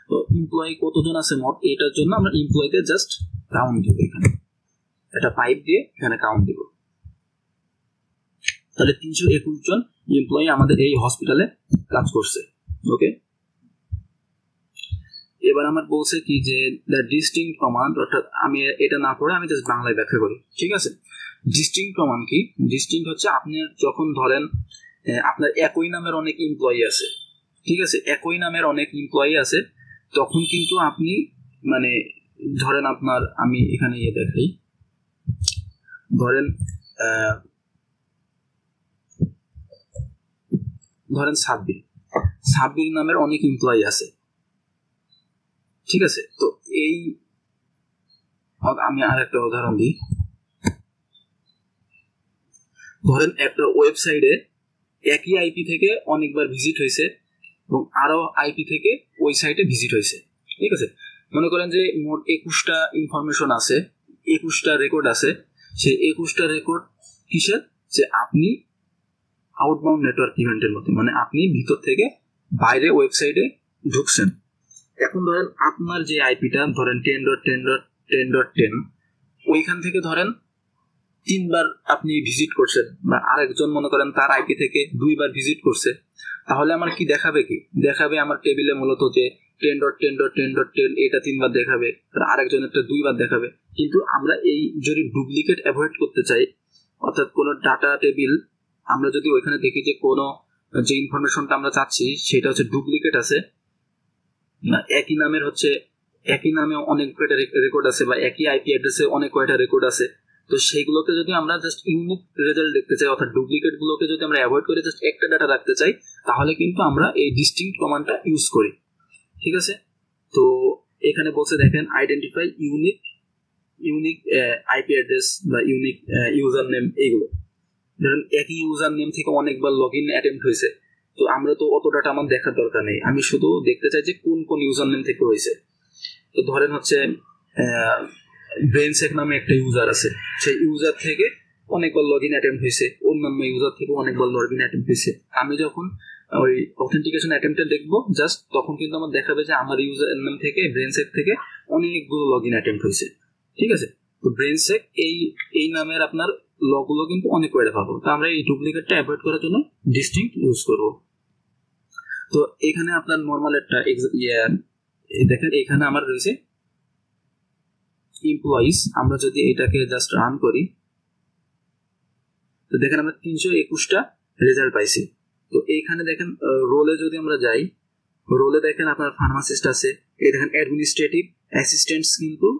A: তো এমপ্লয়ি কতজন আছে মোট, এটার জন্য আমরা এমপ্লয়িতে জাস্ট কাউন্ট দিব, এখানে এটা পাইপ দিয়ে এখানে কাউন্ট দিব। তাহলে 321 জন এমপ্লয়ি আমাদের এই হসপিটালে কাজ করছে। ওকে, এবার আমার বলছে কি যে দ্য ডিস্টিংক্ট কমান্ড, অর্থাৎ আমি এটা না পড়ে আমি জাস্ট বাংলায় ব্যাখ্যা করি, ঠিক আছে। ডিস্টিংক্ট কমান্ড কি, ডিস্টিংক্ট হচ্ছে আপনি যখন ধরেন আপনার একই নামের অনেক এমপ্লয়ি আছে, ঠিক আছে, একই নামের অনেক এমপ্লয়ি আছে, তখন কিন্তু আপনি মানে ধরেন আপনার, আমি এখানে দেখাই, ধরেন সাব্বির নামের অনেক এমপ্লয়ি আছে, ঠিক আছে। তো এই আমি আর একটা উদাহরণ দিই, ধরেন একটা ওয়েবসাইটে একই আইপি থেকে অনেকবার ভিজিট হয়েছে এবং আরো আইপি থেকে ওই সাইটে ভিজিট হয়েছে, ঠিক আছে। মনে করেন যে মোট 21টা ইনফরমেশন আছে, 21টা রেকর্ড আছে। সেই 21টা রেকর্ড কিসের, যে আপনি আউটবাউন্ড নেটওয়ার্ক ইভেন্টের মধ্যে, মানে আপনি ভিতর থেকে বাইরে ওয়েবসাইটে ঢুকছেন। এখন ধরেন আপনার যে আইপিটা ধরেন 10.10.10.10, ওইখান থেকে ধরেন 3বার আপনি ভিজিট করছেন, বা আরেকজন মনে করেন তার আইপি থেকে 2বার ভিজিট করছে, তাহলে আমার কি দেখাবে, কি দেখাবে আমার টেবিলে মূলত যে 10.10.10.10 এটা 3বার দেখাবে, আরেকজনেরটা 2বার দেখাবে। কিন্তু আমরা এই যদি ডুপ্লিকেট অ্যাভয়েড করতে চাই, অর্থাৎ কোনো ডাটা টেবিল আমরা যদি ওইখানে দেখি যে কোনো যে ইনফরমেশনটা আমরা চাচ্ছি সেটা হচ্ছে ডুপ্লিকেট আছে, একই নামের হচ্ছে একই নামে অনেক কয়টা রেকর্ড আছে, বা একই আইপি অ্যাড্রেসে অনেক কয়টা রেকর্ড আছে, তো সেইগুলোকে যদি আমরা জাস্ট ইউনিক রেজাল্ট দেখতে চাই, অর্থাৎ ডুপ্লিকেট গুলোকে যদি আমরা অ্যাভয়েড করে জাস্ট একটা ডাটা রাখতে চাই, তাহলে কিন্তু আমরা এই ডিস্টিংক্ট কমান্ডটা ইউজ করি। ঠিক আছে, তো এখানে বলছে দেখেন আইডেন্টিফাই ইউনিক আইপি অ্যাড্রেস বা ইউনিক ইউজার নেম। এইগুলো ধরেন একই ইউজার নেম থেকে অনেকবার লগ ইন অ্যাটেম্প্ট হয়েছে, তো আমরা তো অত ডাটা আমার দেখার দরকার নেই, আমি শুধু দেখতে চাই যে কোন কোন ইউজার নেম থেকে হয়েছে। তো ধরেন হচ্ছে ব্রেনসেক নামে একটা ইউজার আছে, সেই ইউজার থেকে অনেকবার লগ ইন অ্যাটেম্প্ট হয়েছে, অন্যান্য ইউজার থেকে অনেকবার লগ ইন অ্যাটেম্প্ট হয়েছে। আমি যখন ওই অথেন্টিকেশন অ্যাটেম্প্টে দেখবো জাস্ট, তখন কিন্তু আমার দেখাবে যে আমার ইউজার নেম থেকে ব্রেনসেক থেকে অনেকগুলো লগ ইন অ্যাটেম্প্ট হয়েছে। ঠিক আছে, তো ব্রেনসেক এই নামের আপনার লগগুলো কিন্তু অনেক কয়টা পাবো। তো আমরা এই ডুপ্লিকেটটা অ্যাভয়েড করার জন্য ডিস্টিংক্ট ইউজ করব। তো এখানে আপনার নর্মাল একটা দেখেন এখানে আমার রয়েছে এমপ্লয়িজ। আমরা যদি এটাকে জাস্ট রান করি, তো দেখেন আমরা 321টা রেজাল্ট পাইছি। তো এইখানে দেখেন রোলে যদি আমরা যাই, রোলে দেখেন আপনার ফার্মাসিস্ট আছে, এই দেখেন অ্যাডমিনিস্ট্রেটিভ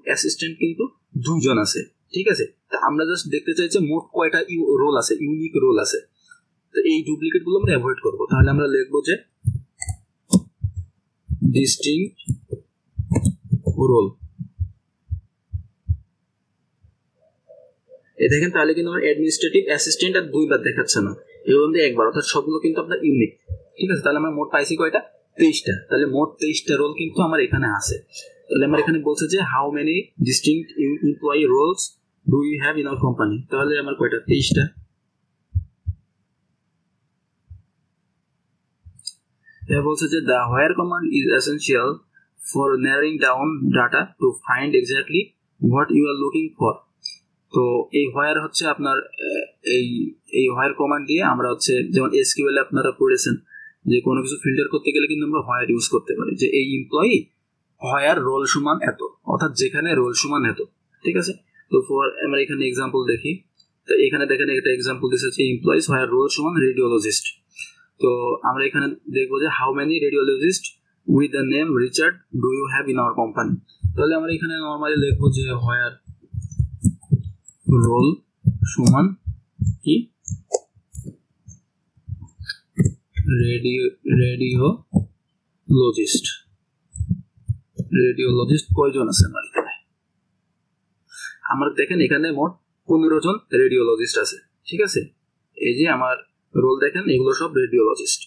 A: অ্যাসিস্ট্যান্ট কিন্তু 2 জন আছে। ঠিক আছে, তা আমরা জাস্ট দেখতে চাই যে মোট কয়টা রোল আছে, ইউনিক রোল আছে। তো এই ডুপ্লিকেট গুলো আমরা অ্যাভয়েড করবো। তাহলে আমরা লিখবো যে ডিস্টিংক্ট রোল। এই দেখেন তাহলে কিন্তু আমার অ্যাডমিনিস্ট্রেটিভ অ্যাসিস্ট্যান্ট আর 2 বার দেখাচ্ছে না, এর মধ্যে একবার, অর্থাৎ সবগুলো কিন্তু আপনার ইউনিক। ঠিক আছে, তাহলে আমরা মোট পাইছি কয়টা? 23টা। তাহলে মোট 23টা রোল কিন্তু আমার এখানে আছে। তাহলে আমার এখানে বলছে যে how many distinct employee roles do you have in our company. তাহলে আমার কয়টা? 23টা। এবার বলছে যে the where command is essential for narrowing down data to find exactly what you are looking for. তো এই হোয়ার হচ্ছে আপনার এই হোয়ার কমান্ড দিয়ে আমরা হচ্ছে যেমন এসকিউএল আপনারা পড়েছেন যে কোনো কিছু ফিল্টার করতে গেলে কিন্তু আমরা হোয়ার ইউজ করতে পারি, যে এই এমপ্লয়ি হোয়ার রোল সমান এত, অর্থাৎ যেখানে রোল সমান এত। ঠিক আছে, তো আমরা এখানে এক্সাম্পল দেখি। তো এখানে দেখেন একটা এক্সাম্পল দিয়েছে এমপ্লয়িজ হোয়ার রোল সমান রেডিওলজিস্ট। তো আমরা এখানে দেখবো যে how many radiologist with the name Richard do you have in our company. তাহলে আমরা এখানে নর্মালি লিখবো যে হোয়ার রোল সমান কি রেডিওলজিস্ট কয়জন আছে আমার এখানে? আমার দেখেন এখানে মোট 15 জন রেডিওলজিস্ট আছে। ঠিক আছে, এই যে আমার রোল দেখেন এগুলো সব রেডিওলজিস্ট।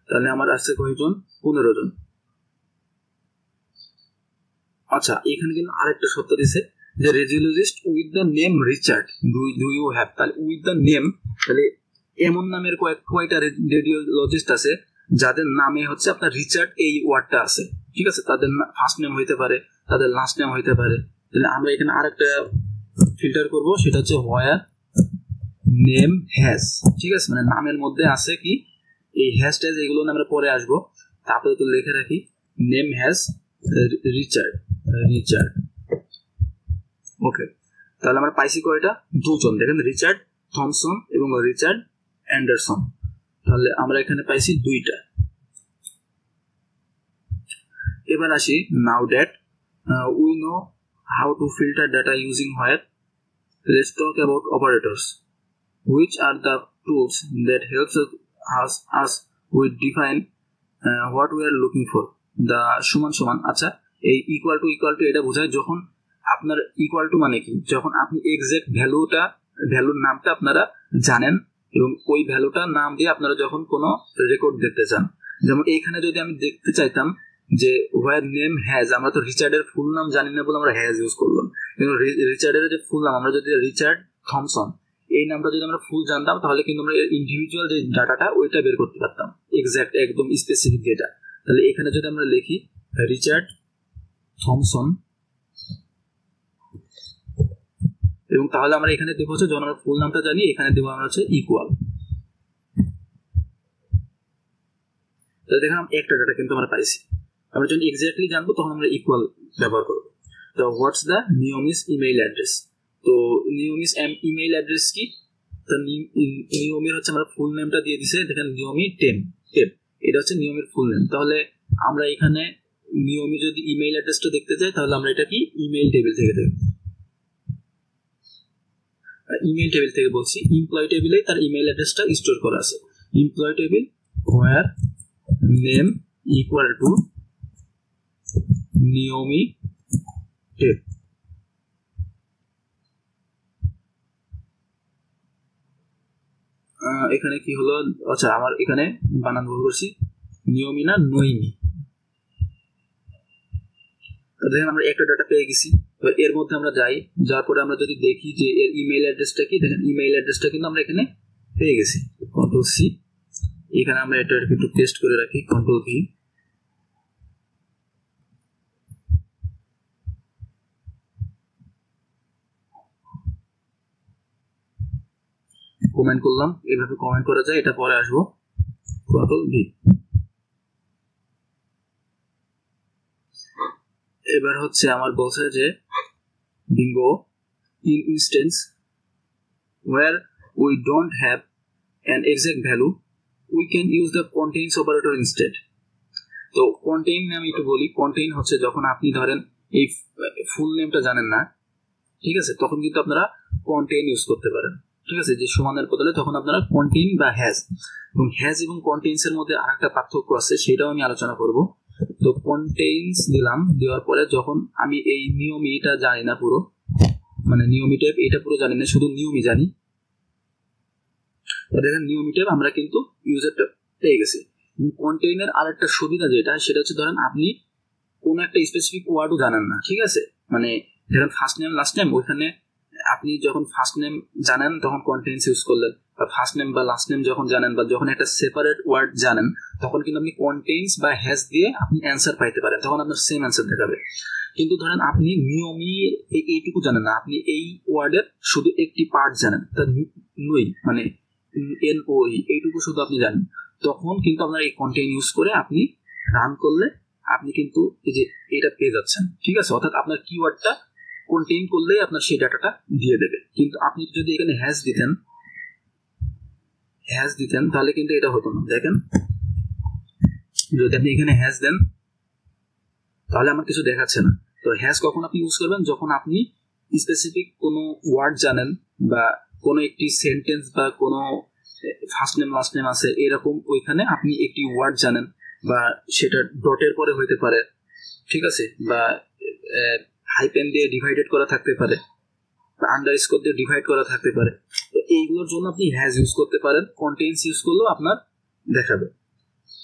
A: তাহলে আমার আছে কয়জন? 15 জন। আচ্ছা, এখানে কিন্তু আরেকটা শর্ত দিছে যে radiologist with the name Richard do you have. তাহলে উইথ দ্য নেম, তাহলে এমন নামের কয়টা রেডিওলজিস্ট আছে যাদের নামে হচ্ছে আপনার রিচার্ড এই ওয়ার্ডটা আছে। ঠিক আছে, তাদের ফার্স্ট নেম হইতে পারে, তাদের লাস্ট নেম হইতে পারে। তাহলে আমরা এখানে আরেকটা ফিল্টার করব, সেটা হচ্ছে হোয়ার নেম হ্যাজ। ঠিক আছে, মানে নামের মধ্যে আছে কি এই হ্যাজ ট্যাজ, এগুলো আমরা পরে আসবো। তারপরে তো লিখে রাখি নেম হ্যাজ রিচার্ড। ওকে, তাহলে আমরা পাইছি কয়টা? 2 জন। দেখেন রিচার্ড থমসন এবং রিচার্ড অ্যান্ডারসন। তাহলে আমরা এখানে পাইছি 2টা। এবার আসি, now that we know how two filter data using where, let's talk about operators, which are the tools that helps us with define what we are looking for. The সমান। আচ্ছা, এই ইকুয়াল টু এটা বোঝায় যখন আপনার equal to মানে কি, যখন আপনি এক্সাক্ট ভ্যালুর নামটা আপনারা জানেন এবং ওই ভ্যালুটা নাম দিয়ে আপনারা যখন কোনো রেকর্ড দেখতে চান। যেমন এইখানে যদি আমি দেখতে চাইতাম যে হোয়ার নেম হ্যাজ, আমরা তো রিচার্ডের ফুল নাম জানি না বলে আমরা হ্যাজ ইউজ করলাম, কিন্তু রিচার্ডের যে ফুল নাম আমরা যদি রিচার্ড থমসন এই নামটা যদি আমরা ফুল জানতাম, তাহলে কিন্তু আমরা ইন্ডিভিজুয়াল যে ডাটাটা ওইটা বের করতে পারতাম, এক্সাক্ট একদম স্পেসিফিক যেটা। তাহলে এখানে যদি আমরা লিখি রিচার্ড থমসন, এবং তাহলে আমরা এখানে দেবো হচ্ছে যখন আমরা ফুল নামটা জানি, এখানে দেবো আমরা হচ্ছে ইকুয়াল। তাহলে দেখেন একটা ডাটা কিন্তু আমরা পাইছি। আমরা যখন এক্স্যাক্টলি জানবো তখন আমরা ইকুয়াল ব্যবহার করবো। তো হোয়াটস দ্য নিয়মিস ইমেইল অ্যাড্রেস। তো নিয়মিস ইমেইল অ্যাড্রেস কি? তো নিয়মের হচ্ছে আমরা ফুল নেমটা দিয়ে দিছে, দেখেন নিয়মি টেপ, এটা হচ্ছে নিয়মের ফুল নেম। তাহলে আমরা এখানে নিয়মি যদি ইমেইল অ্যাড্রেসটা দেখতে যাই, তাহলে আমরা এটা কি ইমেইল টেবিল থেকে দেখব। ইমেল টেবিল থেকে বলছি, এমপ্লয় টেবিলে তার ইমেল অ্যাড্রেসটা স্টোর করা আছে। Employee table where name equal to নিয়মি টেব। এখানে কি হলো, আচ্ছা আমার এখানে বানান ভুল করছি, নিয়মি না নইমি। দেখেন আমরা একটা ডাটা পেয়ে গেছি। এর মধ্যে আমরা যাই, যাওয়ার পরে আমরা যদি দেখি যে এর ইমেল অ্যাড্রেসটা কি, দেখেন ইমেল অ্যাড্রেসটা কিন্তু আমরা এখানে পেয়ে গেছি। কন্ট্রোল সি, এখানে আমরা এটা একটু টেস্ট করে রাখি, কন্ট্রোল ভি। কমেন্ট করলাম, এভাবে কমেন্ট করা যায়, এটা পরে আসবো, কন্ট্রোল ভি। এবার হচ্ছে আমার বলছে যে Bingo in instance where we don't have an exact value we can use the contains operator instead। তো contain আমি একটু বলি, contain হচ্ছে যখন আপনি ধরেন এই ফুল নেমটা জানেন না, ঠিক আছে, তখন কিন্তু আপনারা contain ইউজ করতে পারেন, ঠিক আছে, যে সমানের বদলে তখন আপনারা contain বা has, এবং has এবং contains এর মধ্যে আরেকটা পার্থক্য আছে, সেটাও আমি আলোচনা করব। তো contains দিলাম, দেওয়ার পরে যখন আমি এই নিয়মিটা জানি না পুরো, মানে নিয়মি টাইপ এটা পুরো জানি না, শুধু নিয়মি জানি, দেখেন নিয়মি টাইপ আমরা কিন্তু ইউজারটা পেয়ে গেছি। কন্টেইনের আরেকটা সুবিধা যেটা, সেটা হচ্ছে ধরেন আপনি কোন একটা স্পেসিফিক ওয়ার্ডও জানেন না, ঠিক আছে, মানে ধরেন ফার্স্ট নেম লাস্ট নেম, ওইখানে আপনি যখন ফার্স্ট নেম জানেন তখন কন্টেইনস ইউজ করলেন, বা ফার্স্ট নেম বা লাস্ট নেম যখন জানেন, বা যখন একটা সেপারেট ওয়ার্ড জানেন, তখন কিন্তু আপনি কন্টেইনস বা হ্যাজ দিয়ে আপনি অ্যান্সার পাইতে পারেন, তখন আপনার সেম অ্যান্সার দেখাবে। কিন্তু ধরেন আপনি নিয়মি এইটুকু জানেন না, আপনি এই ওয়ার্ডের শুধু একটি পার্ট জানেন, তার নই মানে NOE এইটুকু শুধু আপনি জানেন, তখন কিন্তু আপনার এই কন্টেইন ইউজ করে আপনি রান করলে আপনি কিন্তু এই যে এটা পেয়ে যাচ্ছেন, ঠিক আছে, অর্থাৎ আপনার কিওয়ার্ডটা কন্টেইন করলেই আপনার সেই ডাটাটা দিয়ে দেবে। কিন্তু আপনি যদি এখানে হ্যাজ দিতেন তাহলে কিন্তু এটা হতো না। দেখেন যদি আপনি এখানে হ্যাজ দেন তাহলে আমার কিছু দেখাচ্ছে না। তো হ্যাজ কখন আপনি ইউজ করবেন, যখন আপনি স্পেসিফিক কোনো ওয়ার্ড জানেন, বা কোনো একটি সেন্টেন্স বা কোনো ফার্স্ট নেম লাস্ট নেম আছে এরকম, ওইখানে আপনি একটি ওয়ার্ড জানেন, বা সেটা ডটের পরে হইতে পারে, ঠিক আছে, বা হাইপেন দিয়ে ডিভাইডেড করা থাকতে পারে, বা আন্ডারস্কোর দিয়ে ডিভাইড করা থাকতে পারে। তো এইগুলোর জন্য আপনি হ্যাজ ইউজ করতে পারেন। কন্টেইনস ইউজ করলেও আপনার দেখাবে,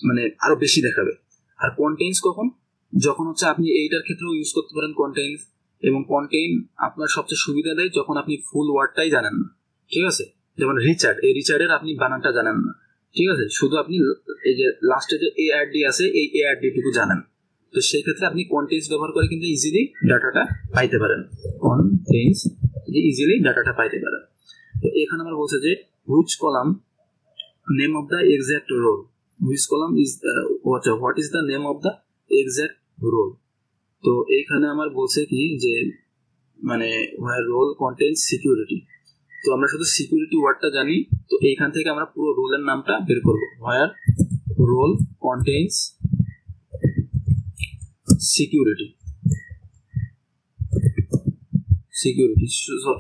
A: মানে আরো বেশি দেখাবে। আর কন্টেইনস কখন, যখন হচ্ছে আপনি এইটার ক্ষেত্রেও ইউজ করতে পারেন কন্টেইনস, এবং কন্টেইন আপনার সবচেয়ে সুবিধা দেয় যখন আপনি ফুল ওয়ার্ডটাই জানেন না, ঠিক আছে, যেমন রিচার্ড, এই রিচার্ডের আপনি বানানটা জানেন না, ঠিক আছে, শুধু আপনি এই যে লাস্টে যে ARD আছে এই ARD টুকু জানেন, তো সেই ক্ষেত্রে আপনি কন্টেইনস ব্যবহার করে কিন্তু ইজিলি ডাটাটা পাইতে পারেন, কন্টেইনস ইজিলি ডাটাটা পাইতে পারেন। তো এখানে আমরা বলছে যে which column name of the exact role, which column is what is the name of the exact role. তো এইখানে আমার বলছে কি যে মানে রোল কন্টেইনস সিকিউরিটি, তো আমরা শুধু সিকিউরিটি ওয়ার্ডটা জানি, তো এইখান থেকে আমরা পুরো রোলের নামটা বের করবো, হোয়ার রোল কন্টেইনস সিকিউরিটি।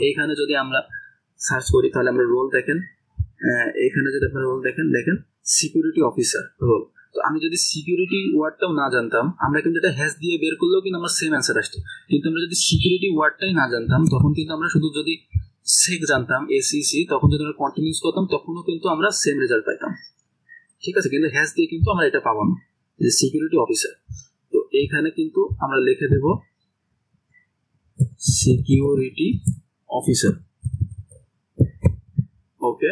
A: এইখানে যদি আমরা সার্চ করি তাহলে আমরা রোল দেখেন, এখানে যদি আপনারা রোল দেখেন সিকিউরিটি অফিসার রোল। তো আমি যদি সিকিউরিটি ওয়ার্ডটাও না জানতাম, আমরা কিন্তু এটা হ্যাশ দিয়ে বের করলেও কিন্তু আমার সেম অ্যান্সার আসছে। কিন্তু আমরা যদি সিকিউরিটি ওয়ার্ডটাই না জানতাম, তখন কিন্তু আমরা শুধু যদি সেক জানতাম, ACC, তখন যদি আমরা কন্টিনিউস করতাম তখনও কিন্তু আমরা সেম রেজাল্ট পাইতাম, ঠিক আছে। কিন্তু হ্যাশ দিয়ে কিন্তু আমরা এটা পাবো না, যে সিকিউরিটি অফিসার। তো এইখানে কিন্তু আমরা লিখে দেব সিকিউরিটি অফিসার, ওকে।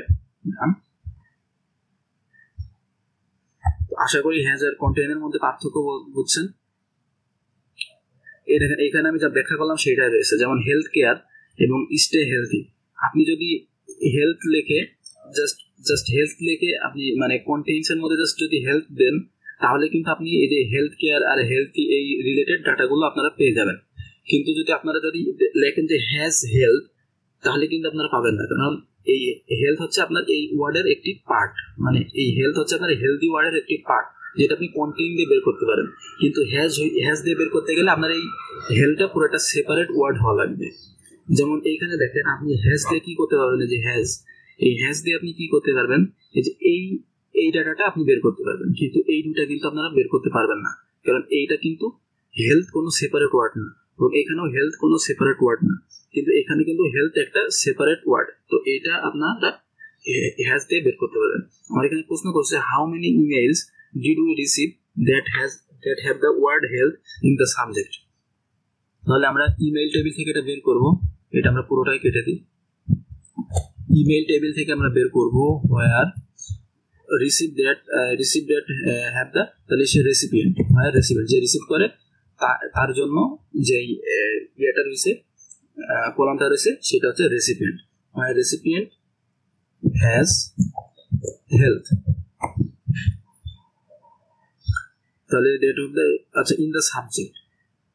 A: আশা করি হ্যাজ আর কন্টেইনের মধ্যে পার্থক্য বুঝছেন। এখানে আমি যা ব্যাখ্যা করলাম সেটাই রয়েছে, যেমন হেলথ কেয়ার এবং স্টে হেলথি। আপনি যদি হেলথ লিখে জাস্ট হেলথ লিখে আপনি মানে কন্টেইনস এর মধ্যে জাস্ট যদি হেলথ দেন, তাহলে কিন্তু আপনি এই যে হেলথ কেয়ার আর হেলথি এই রিলেটেড ডাটাগুলো আপনারা পেয়ে যাবেন। কিন্তু যদি আপনারা যদি লেখেন যে হ্যাজ হেলথ, তাহলে কিন্তু আপনারা পাবেন না, কারণ এই হেলথ হচ্ছে আপনার এই ওয়ার্ডের একটি পার্ট, মানে এই হেলথ হচ্ছে আপনার হেলদি ওয়ার্ডের একটি পার্ট, যেটা আপনি কন্টেইন দিয়ে বের করতে পারেন। কিন্তু হ্যাজ দিয়ে বের করতে গেলে আপনার এই হেলথটা পুরো একটা সেপারেট ওয়ার্ড হওয়া লাগবে। যেমন এইখানে দেখেন আপনি হ্যাশ দিয়ে কি করতে পারবেন, যে হ্যাশ, এই হ্যাশ দিয়ে আপনি কি করতে পারবেন, এই যে এই ডাটাটা আপনি বের করতে পারবেন, কিন্তু এই দুটা কিন্তু আপনারা বের করতে পারবেন না, কারণ এইটা কিন্তু হেলথ কোনো সেপারেট ওয়ার্ড না, এবং এখানেও হেলথ কোনো সেপারেট ওয়ার্ড না, কিন্তু এখানে কিন্তু হেলথ একটা সেপারেট ওয়ার্ড, তো এটা আপনারা হ্যাশ দিয়ে বের করতে পারবেন। আমার এখানে প্রশ্ন করছে how many emails did we receive that have the word health in the subject. তাহলে আমরা ইমেইল টেবিল থেকে এটা বের করব, এটা আমরা পুরোটাই কেটে দিই। ইমেইল টেবিল থেকে আমরা বের করব হোয়ার রিসিভ দ্যাট হ্যাভ দ্য, তাহলে সে রেসিপিয়েন্ট, হোয়ার রেসিপিয়েন্ট যে রিসিভ করে তার জন্য যেই ইয়েটা রয়েছে, কলামটা রয়েছে, সেটা হচ্ছে recipient, where recipient has health. তাহলে ডেট অফ দ্য, আচ্ছা ইন দ্য সাবজেক্ট,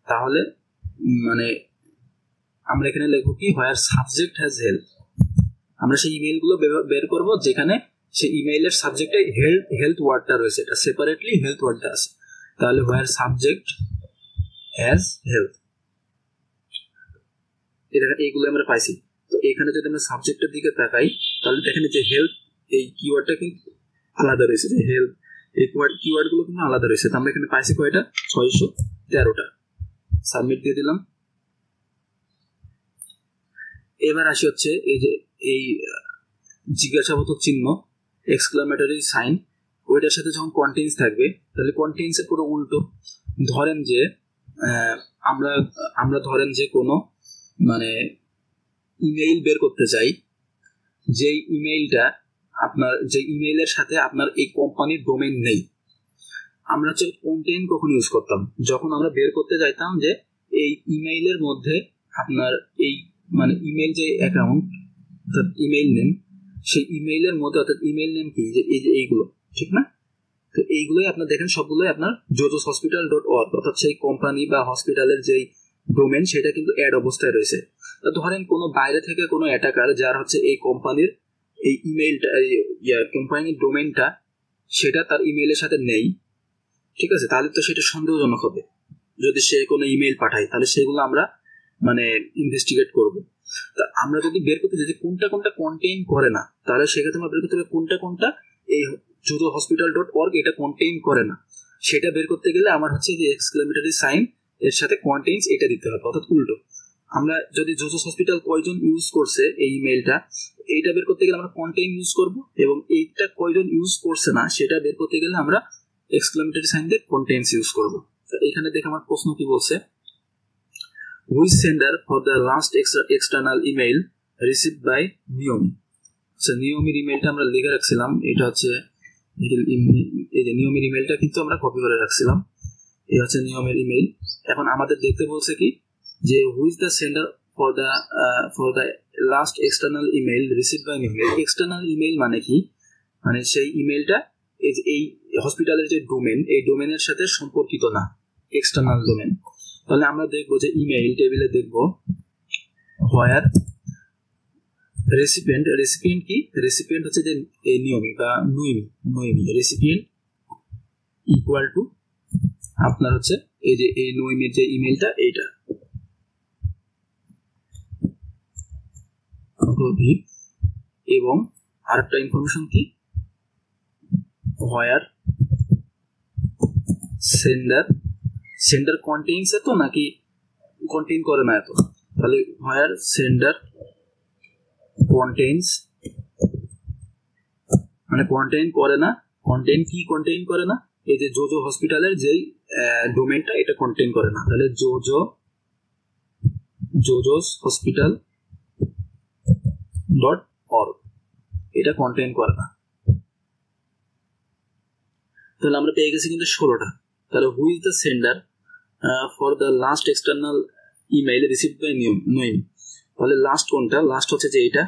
A: তাহলে মানে আমরা এখানে লিখব কি হোয়ার সাবজেক্ট হ্যাজ হেলথ। আমরা সেই ইমেইলগুলো বের করব যেখানে সেই ইমেইলের সাবজেক্টে হেলথ ওয়ার্ডটা রয়েছে, এটা সেপারেটলি হেলথ ওয়ার্ডটা আছে, তাহলে হোয়ার সাবজেক্ট হ্যাজ হেলথ, এটা এইগুলো আমরা পাইছি। তো এখানে যদি আমরা সাবজেক্টের দিকে তাকাই, তাহলে দেখেন যে হেলথ এই কিওয়ার্ডটা কিন্তু আলাদা রয়েছে, যে হেলথ এই কিওয়ার্ডগুলো কিন্তু আলাদা রয়েছে। তো আমরা এখানে পাইছি কয়টা, 613টা। সাবমিট দিয়ে দিলাম। এবার আসি হচ্ছে এই যে এই জিজ্ঞাসাবোধক চিহ্ন এক্সক্লামেটরি সাইন, ওইটার সাথে যখন কন্টেন্স থাকবে, তাহলে কন্টেন্সের পুরো উল্টো। ধরেন যে আমরা ধরেন যে কোনো মানে ইমেইল বের করতে চাই, যে ইমেইলটা আপনার, যে ইমেইলের সাথে আপনার এই কোম্পানির ডোমেইন নেই, আমরা হচ্ছে কন্টেইন কখন ইউজ করতাম, যখন আমরা বের করতে চাইতাম যে এই ইমেইলের মধ্যে আপনার এই মানে ইমেইল যে অ্যাকাউন্ট অর্থাৎ ইমেইল নেম, সেই ইমেইলের মধ্যে অর্থাৎ ইমেইল নেম কি, যে এই যে এইগুলো, ঠিক না? তো এইগুলোই আপনার দেখেন সবগুলোই আপনার jojoshospital.org অর্থাৎ সেই কোম্পানি বা হসপিটালের যেই ডোমেন সেটা কিন্তু অ্যাড অবস্থায় রয়েছে। তো ধরেন কোনো বাইরে থেকে কোনো অ্যাটাকার যার হচ্ছে এই কোম্পানির এই ইমেইলটা, কোম্পানির ডোমেনটা সেটা তার ইমেইলের সাথে নেই, ঠিক আছে, তাহলে তো সেটা সন্দেহজনক হবে। যদি সে কোনো ইমেইল পাঠায় তাহলে সেগুলো আমরা মানে ইনভেস্টিগেট করব। তা আমরা যদি বের করতে চাই যে কোনটা কোনটা কন্টেইন করে না, তাহলে সেক্ষেত্রে আমরা বের করতে হবে কোনটা কোনটা এই jojoshospital.org এটা কন্টেইন করে না। সেটা বের করতে গেলে আমার হচ্ছে যে এক্সক্লেমেটরি সাইন এর সাথে কন্টেইনস এটা দিতে হবে, অর্থাৎ উল্টো। আমরা যদি জোজোস হসপিটাল কয়জন ইউজ করছে এই ইমেইলটা, এইটা বের করতে গেলে আমরা কন্টেইন ইউজ করব, এবং এইটা কয়জন ইউজ করছে না সেটা বের করতে গেলে আমরা এক্সক্লেমেটরি সাইন দিয়ে কন্টেইনস ইউজ করব। এখানে দেখে আমার প্রশ্ন কি বলছে, which sender for the last external email received by নিয়মি। আচ্ছা, নিয়মির ইমেইলটা আমরা লিখে রাখছিলাম, এটা হচ্ছে এই যে নিয়মের ইমেইলটা কিন্তু আমরা কপি করে রাখছিলাম, এই হচ্ছে নিয়মের ইমেইল। এখন আমাদের দেখতে বলছে কি যে who's the sender for the last external email received by নিয়মি। এক্সটার্নাল ইমেইল মানে কি, মানে সেই ইমেইলটা এই হসপিটালের যে ডোমেন, এই ডোমেনের সাথে সম্পর্কিত না, এক্সটার্নাল ডোমেন। তাহলে আমরা দেখবো যে ইমেইল টেবিলে দেখবো হোয়ার রেসিপিয়েন্ট কি, রেসিপিয়েন্ট হচ্ছে যে এই নিয়মি বা নইমি রেসিপিয়েন্ট ইকুয়াল টু আপনার হচ্ছে এই যে এই নইমির যে ইমেইলটা এইটা, এবং আরেকটা ইনফরমেশন কি হোয়ার সেন্ডার কন্টেইনস এত নাকি কন্টেইন করে না এত, তাহলে হোয়ার সেন্ডার কন্টেইনস মানে কন্টেইন করে না, কন্টেইন করে না, এই যে জোজো হসপিটালের যেই ডোমেনটা এটা কন্টেইন করে না, তাহলে জোজোস হসপিটাল .org এটা কন্টেইন করে না। তাহলে আমরা পেয়ে গেছি কিন্তু 16টা। তাহলে who is the sender for the last external email received by Naomi, তাহলে লাস্ট কোনটা, লাস্ট হচ্ছে যে এটা,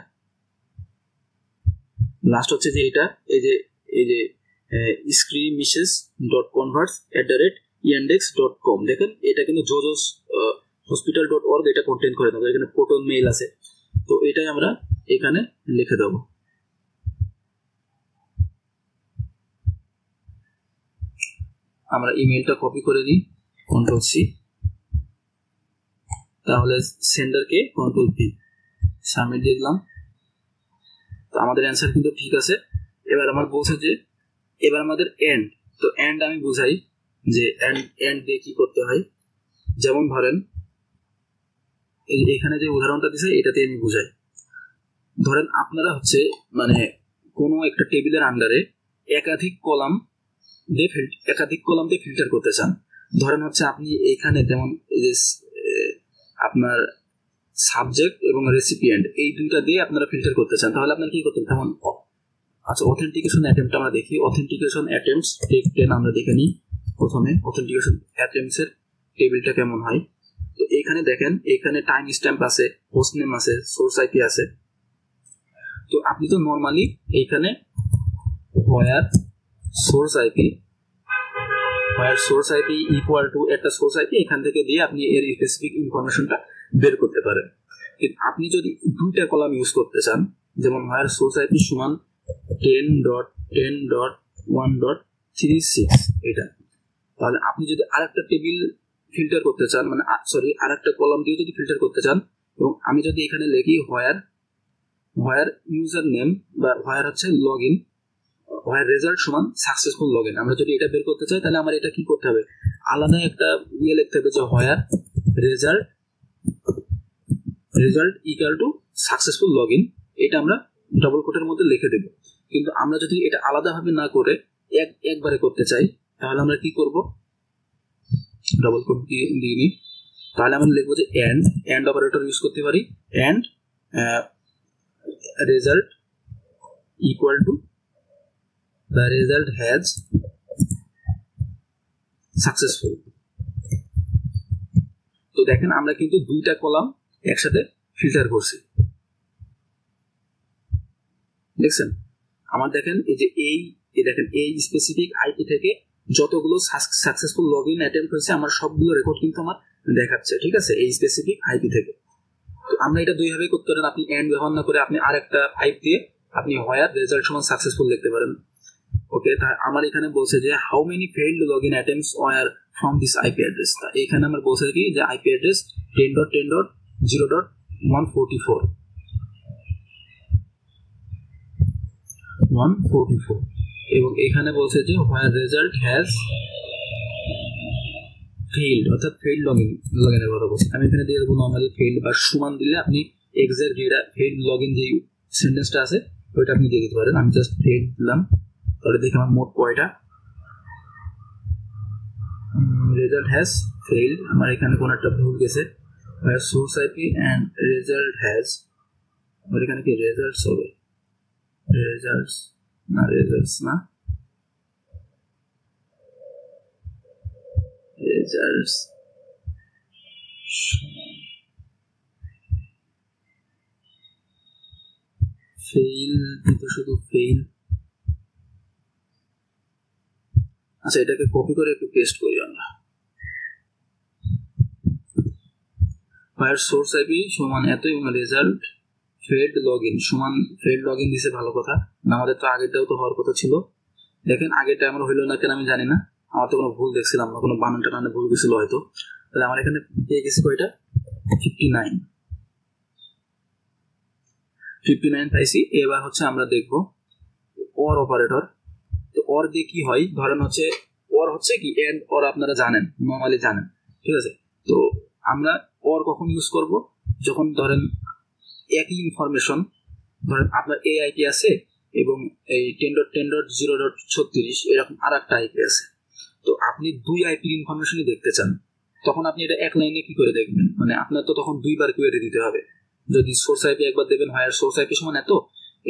A: এই যে screamishes.converts@yandex.com, দেখেন এটা কিন্তু jojoshospital.org এটা কন্টেইন করে দেবো, এখানে প্রোটন মেইল আছে, তো এটাই আমরা এখানে লিখে দেবো। আমরা ইমেইলটা কপি করে দিই, Ctrl+C। তাহলে সেন্ডারকে কন্ট্রোল পি, সাবমিট দিয়ে দিলাম। তো আমাদের অ্যান্সার কিন্তু ঠিক আছে। এবার আমার বলছে যে এবার আমাদের এন্ড, তো এন্ড আমি বুঝাই যে এন্ড দিয়ে কি করতে হয়। যেমন ধরেন এখানে যে উদাহরণটা দিছে এটাতে আমি বুঝাই। ধরেন আপনারা হচ্ছে মানে কোনো একটা টেবিলের আন্ডারে একাধিক কলাম দিয়ে ফিল্টার করতে চান। ধরেন হচ্ছে আপনি এখানে যেমন আপনার সাবজেক্ট এবং রেসিপিয়েন্ট এই দুইটা দিয়ে আপনারা ফিল্টার করতে চান, তাহলে আপনার কি করতে হবে? তেমন আচ্ছা, অথেন্টিকেশন অ্যাটেম্পট আমরা দেখি। অথেন্টিকেশন অ্যাটেম্পটস টেক 10 আমরা দেখে নিই। প্রথমে অথেন্টিকেশন অ্যাটেম্পটস এর টেবিলটা কেমন হয়। তো এখানে দেখেন, এখানে টাইম স্ট্যাম্প আছে, হোস্ট নেম আছে, সোর্স আইপি আছে। তো আপনি তো নরমালি এইখানে হোয়ার সোর্স আইপি ইকুয়াল টু একটা সোর্স আইপি এখান থেকে দিয়ে আপনি এর স্পেসিফিক ইনফরমেশনটা বের করতে পারেন। কিন্তু আপনি যদি দুইটা কলাম ইউজ করতে চান, যেমন হোয়ার সোর্স আইপি সমান 10.10.1.36 এটা, তাহলে আপনি যদি আরেকটা টেবিল ফিল্টার করতে চান, মানে সরি আরেকটা কলাম দিয়ে যদি ফিল্টার করতে চান, এবং আমি যদি এখানে লিখি হোয়ার ইউজার নেম বা হোয়ার হচ্ছে লগ ইন, হোয়ার রেজাল্ট সমান সাকসেসফুল লগ ইন, আমরা যদি এটা বের করতে চাই তাহলে আমার এটা কি করতে হবে? আলাদা একটা লিখতে হবে যে where result equal to successful log in, এটা আমরা ডবল কোটের মধ্যে লিখে দেব। কিন্তু আমরা যদি এটা আলাদাভাবে না করে একবারে করতে চাই তাহলে আমরা কি করব? ডবল কোট দিয়ে নিই, তাহলে আমরা লিখবো যে এন্ড অপারেটর ইউজ করতে পারি। And result equal to the result has successful। তো দেখেন আমরা কিন্তু দুইটা কলাম একসাথে ফিল্টার করছি, দেখছেন আমার। দেখেন এই স্পেসিফিক আইপি থেকে যতগুলো সাকসেসফুল লগ ইন অ্যাটেম্প্ট হয়েছে আমার সবগুলো রেকর্ড কিন্তু আমার দেখাচ্ছে, ঠিক আছে, এই স্পেসিফিক আইপি থেকে। তো আমরা এটা দুইভাবে করতে পারেন। আপনি এন্ড ব্যবহার না করে আপনি আরেকটা আইপি দিয়ে আপনি হোয়ার রেজাল্ট সমান সাকসেসফুল লিখতে পারেন। ওকে, তা আমার এখানে বলছে যে how many failed login attempts were from this IP address. তা এখানে আমার বলছে কি যে আইপি অ্যাড্রেস 10.10.0.144 এবং এখানে বলছে যে হোয়ার রেজাল্ট হ্যাজ ফেইল্ড, অর্থাৎ ফেইল্ড লগইনের কথা বলছে। আমি এখানে দিয়ে দেবো নর্মালি ফেইল্ড বা সমান দিলে আপনি এক্সাক্ট যেটা ফেইল্ড লগইন যে সেন্টেন্সটা আছে ওইটা আপনি দিয়ে দিতে পারেন। আমি জাস্ট ফেইল্ড দিলাম, তাহলে দেখি আমার মোট কয়টা রেজাল্ট হ্যাজ ফেইল্ড। আমার এখানে কোন একটা ভুল গেছে, source IP and result has, আমার এখানে কি রেজাল্টস হবে? রেজাল্টস না, রেজাল্টস ফেইল কিন্তু শুধু ফেইল। আচ্ছা, এটাকে কপি করে একটু পেস্ট করি আমরা। হোয়ার সোর্স আইপি সমান এত এবং রেজাল্ট ফেইল্ড লগইন সমান ফেইল্ড লগইন দিছে, ভালো কথা। আমাদের তো আগেরটাও তো হওয়ার কথা ছিল। দেখেন আগেরটা আমার হইলো না কেন আমি জানি না, আমার তো কোনো ভুল দেখছিলাম না, কোনো বানানটা ভুল গেছিল হয়তো। তাহলে আমার এখানে পেয়ে গেছি কয়টা? 59 পাইছি। এবার হচ্ছে আমরা দেখবো অর অপারেটর। তো অর দিয়ে কি হয়? ধরেন হচ্ছে অর হচ্ছে কি এন্ড অর আপনারা জানেন, নর্মালি জানেন, ঠিক আছে। তো আমরা অর কখন ইউজ করব? যখন ধরেন একই ইনফরমেশন, ধরেন আপনার এই আইপি আছে এবং এই 10.10.0.36 এরকম আর একটা আইপি আছে। তো আপনি দুই আইপির ইনফরমেশনই দেখতে চান, তখন আপনি এটা এক লাইনে কি করে দেখবেন? মানে আপনার তো তখন দুইবার কোয়েরি দিতে হবে। যদি সোর্স আইপি একবার দেবেন হোয়ার সোর্স আইপি সমান এত,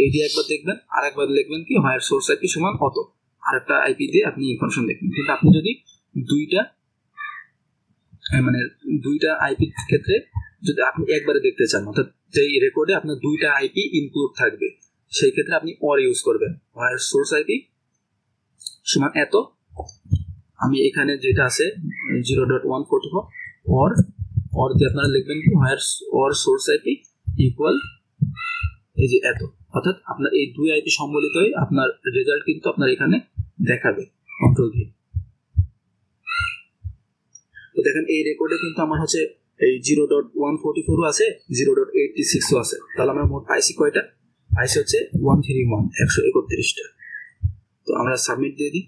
A: এই দিয়ে একবার দেখবেন, আর একবার লিখবেন কি হোয়ার সোর্স আইপি সমান অত, আর একটা আইপি দিয়ে আপনি ইনফরমেশন দেখবেন। কিন্তু আপনি যদি দুইটা আইপির ক্ষেত্রে যদি আপনি একবারে দেখতে চান, অর্থাৎ যেই রেকর্ডে আপনার দুইটা আইপি ইনক্লুড থাকবে, সেই ক্ষেত্রে আপনি অর ইউজ করবেন। হোয়ার সোর্স আইপি সমান এত, আমি এখানে যেটা আছে 0.144 অর দিয়ে আপনারা লিখবেন কি হোয়ার সোর্স আইপি ইকুয়াল এই যে এত, অর্থাৎ আপনার এই দুই আইপি সম্বলিত হয়ে আপনার রেজাল্ট কিন্তু আপনার এখানে দেখাবে কন্ট্রোল দিয়ে। তো দেখেন এই রেকর্ডে কিন্তু আমার হচ্ছে এই 0.144 আছে, 0.86 আছে। তাহলে আমরা মোট পাইছি কয়টা? পাইছি হচ্ছে 131 তো আমরা সাবমিট দিয়ে দিই।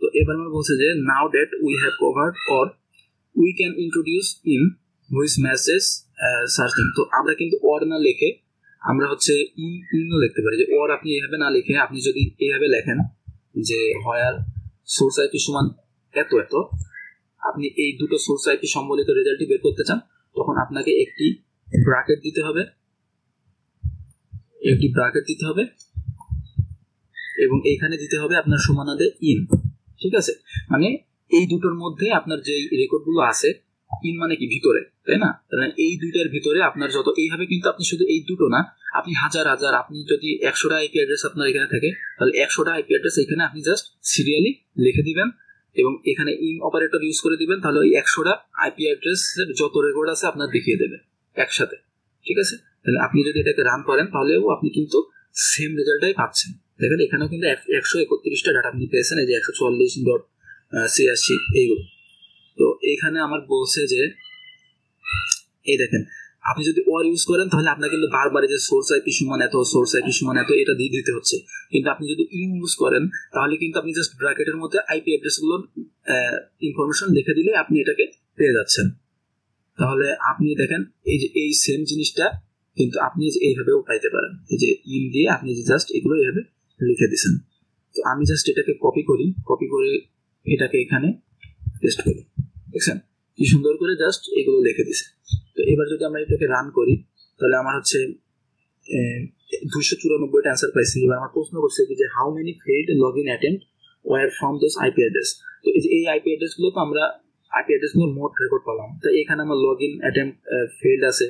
A: তো এবার আমরা বলছে যে now that we have covered or we can introduce in which message searching. তো আমরা কিন্তু অর না লিখে আমরা হচ্ছে ইনও লিখতে পারি। যে অর আপনি এইভাবে না লিখে আপনি যদি এইভাবে লেখেন যে হোয়ার সোর্স আইপি সমান এত এত, আপনি এই দুটো সোর্স আইপি সম্বলিত রেজাল্টটি বের করতে চান, তখন আপনাকে একটি ব্র্যাকেট দিতে হবে, এবং এইখানে দিতে হবে আপনার সমানাদে ইন। ঠিক আছে, মানে এই দুটোর মধ্যে আপনার যে রেকর্ডগুলো আছে, ইন মানে কি ভিতরে, তাই না? এই দুইটার ভিতরে আপনার যত, এইভাবে কিন্তু আপনি শুধু এই দুটো না, আপনি হাজার হাজার, আপনি যদি 100টা আইপি অ্যাড্রেস আপনার এখানে থাকে, তাহলে 100টা আইপি অ্যাড্রেস এখানে আপনি জাস্ট সিরিয়ালি লিখে দিবেন এবং এখানে ইন অপারেটর ইউজ করে দিবেন। তাহলে ওই 100টা আইপি অ্যাড্রেসের যত রেকর্ড আছে আপনার দেখিয়ে দেবে একসাথে। ঠিক আছে, তাহলে আপনি যদি এটাকে রান করেন তাহলেও আপনি কিন্তু সেম রেজাল্টটাই পাচ্ছেন। দেখেন এখানেও কিন্তু 131টা ডাটা আপনি পেয়েছেন, এই যে 144.86 এইগুলো। তো এখানে আমার বলছে যে এই দেখেন আপনি যদি ওয়ার ইউজ করেন তাহলে আপনাকে কিন্তু বারবার যে সোর্স আইপি সমান এত, সোর্স আইপি সমান এত এটা দিয়ে দিতে হচ্ছে। কিন্তু আপনি যদি ইন ইউজ করেন তাহলে কিন্তু আপনি জাস্ট ব্র্যাকেটের মধ্যে আইপি অ্যাড্রেসগুলোর ইনফরমেশন লিখে দিলে আপনি এটাকে পেয়ে যাচ্ছেন। তাহলে আপনি দেখেন এই যে এই সেম জিনিসটা কিন্তু আপনি এইভাবেও পাইতে পারেন। এই যে ইন দিয়ে আপনি যে জাস্ট এগুলো এইভাবে লিখে দিচ্ছেন। তো আমি জাস্ট এটাকে কপি করে এটাকে এখানে পেস্ট করি। দেখছেন কি সুন্দর করে জাস্ট এগুলো লিখে দিছে। তো এবার যদি আমরা এটাকে রান করি তাহলে আমার হচ্ছে 294টা অ্যান্সার পাইছি। এবার আমার প্রশ্ন করছে যে how many failed log in attempt were from those IP address. তো এই আইপি অ্যাড্রেসগুলো তো আমরা আইপি অ্যাড্রেসগুলোর মোট রেকর্ড পেলাম। তো এখানে আমার লগ ইন অ্যাটেম্প্ট ফেইল্ড আছে,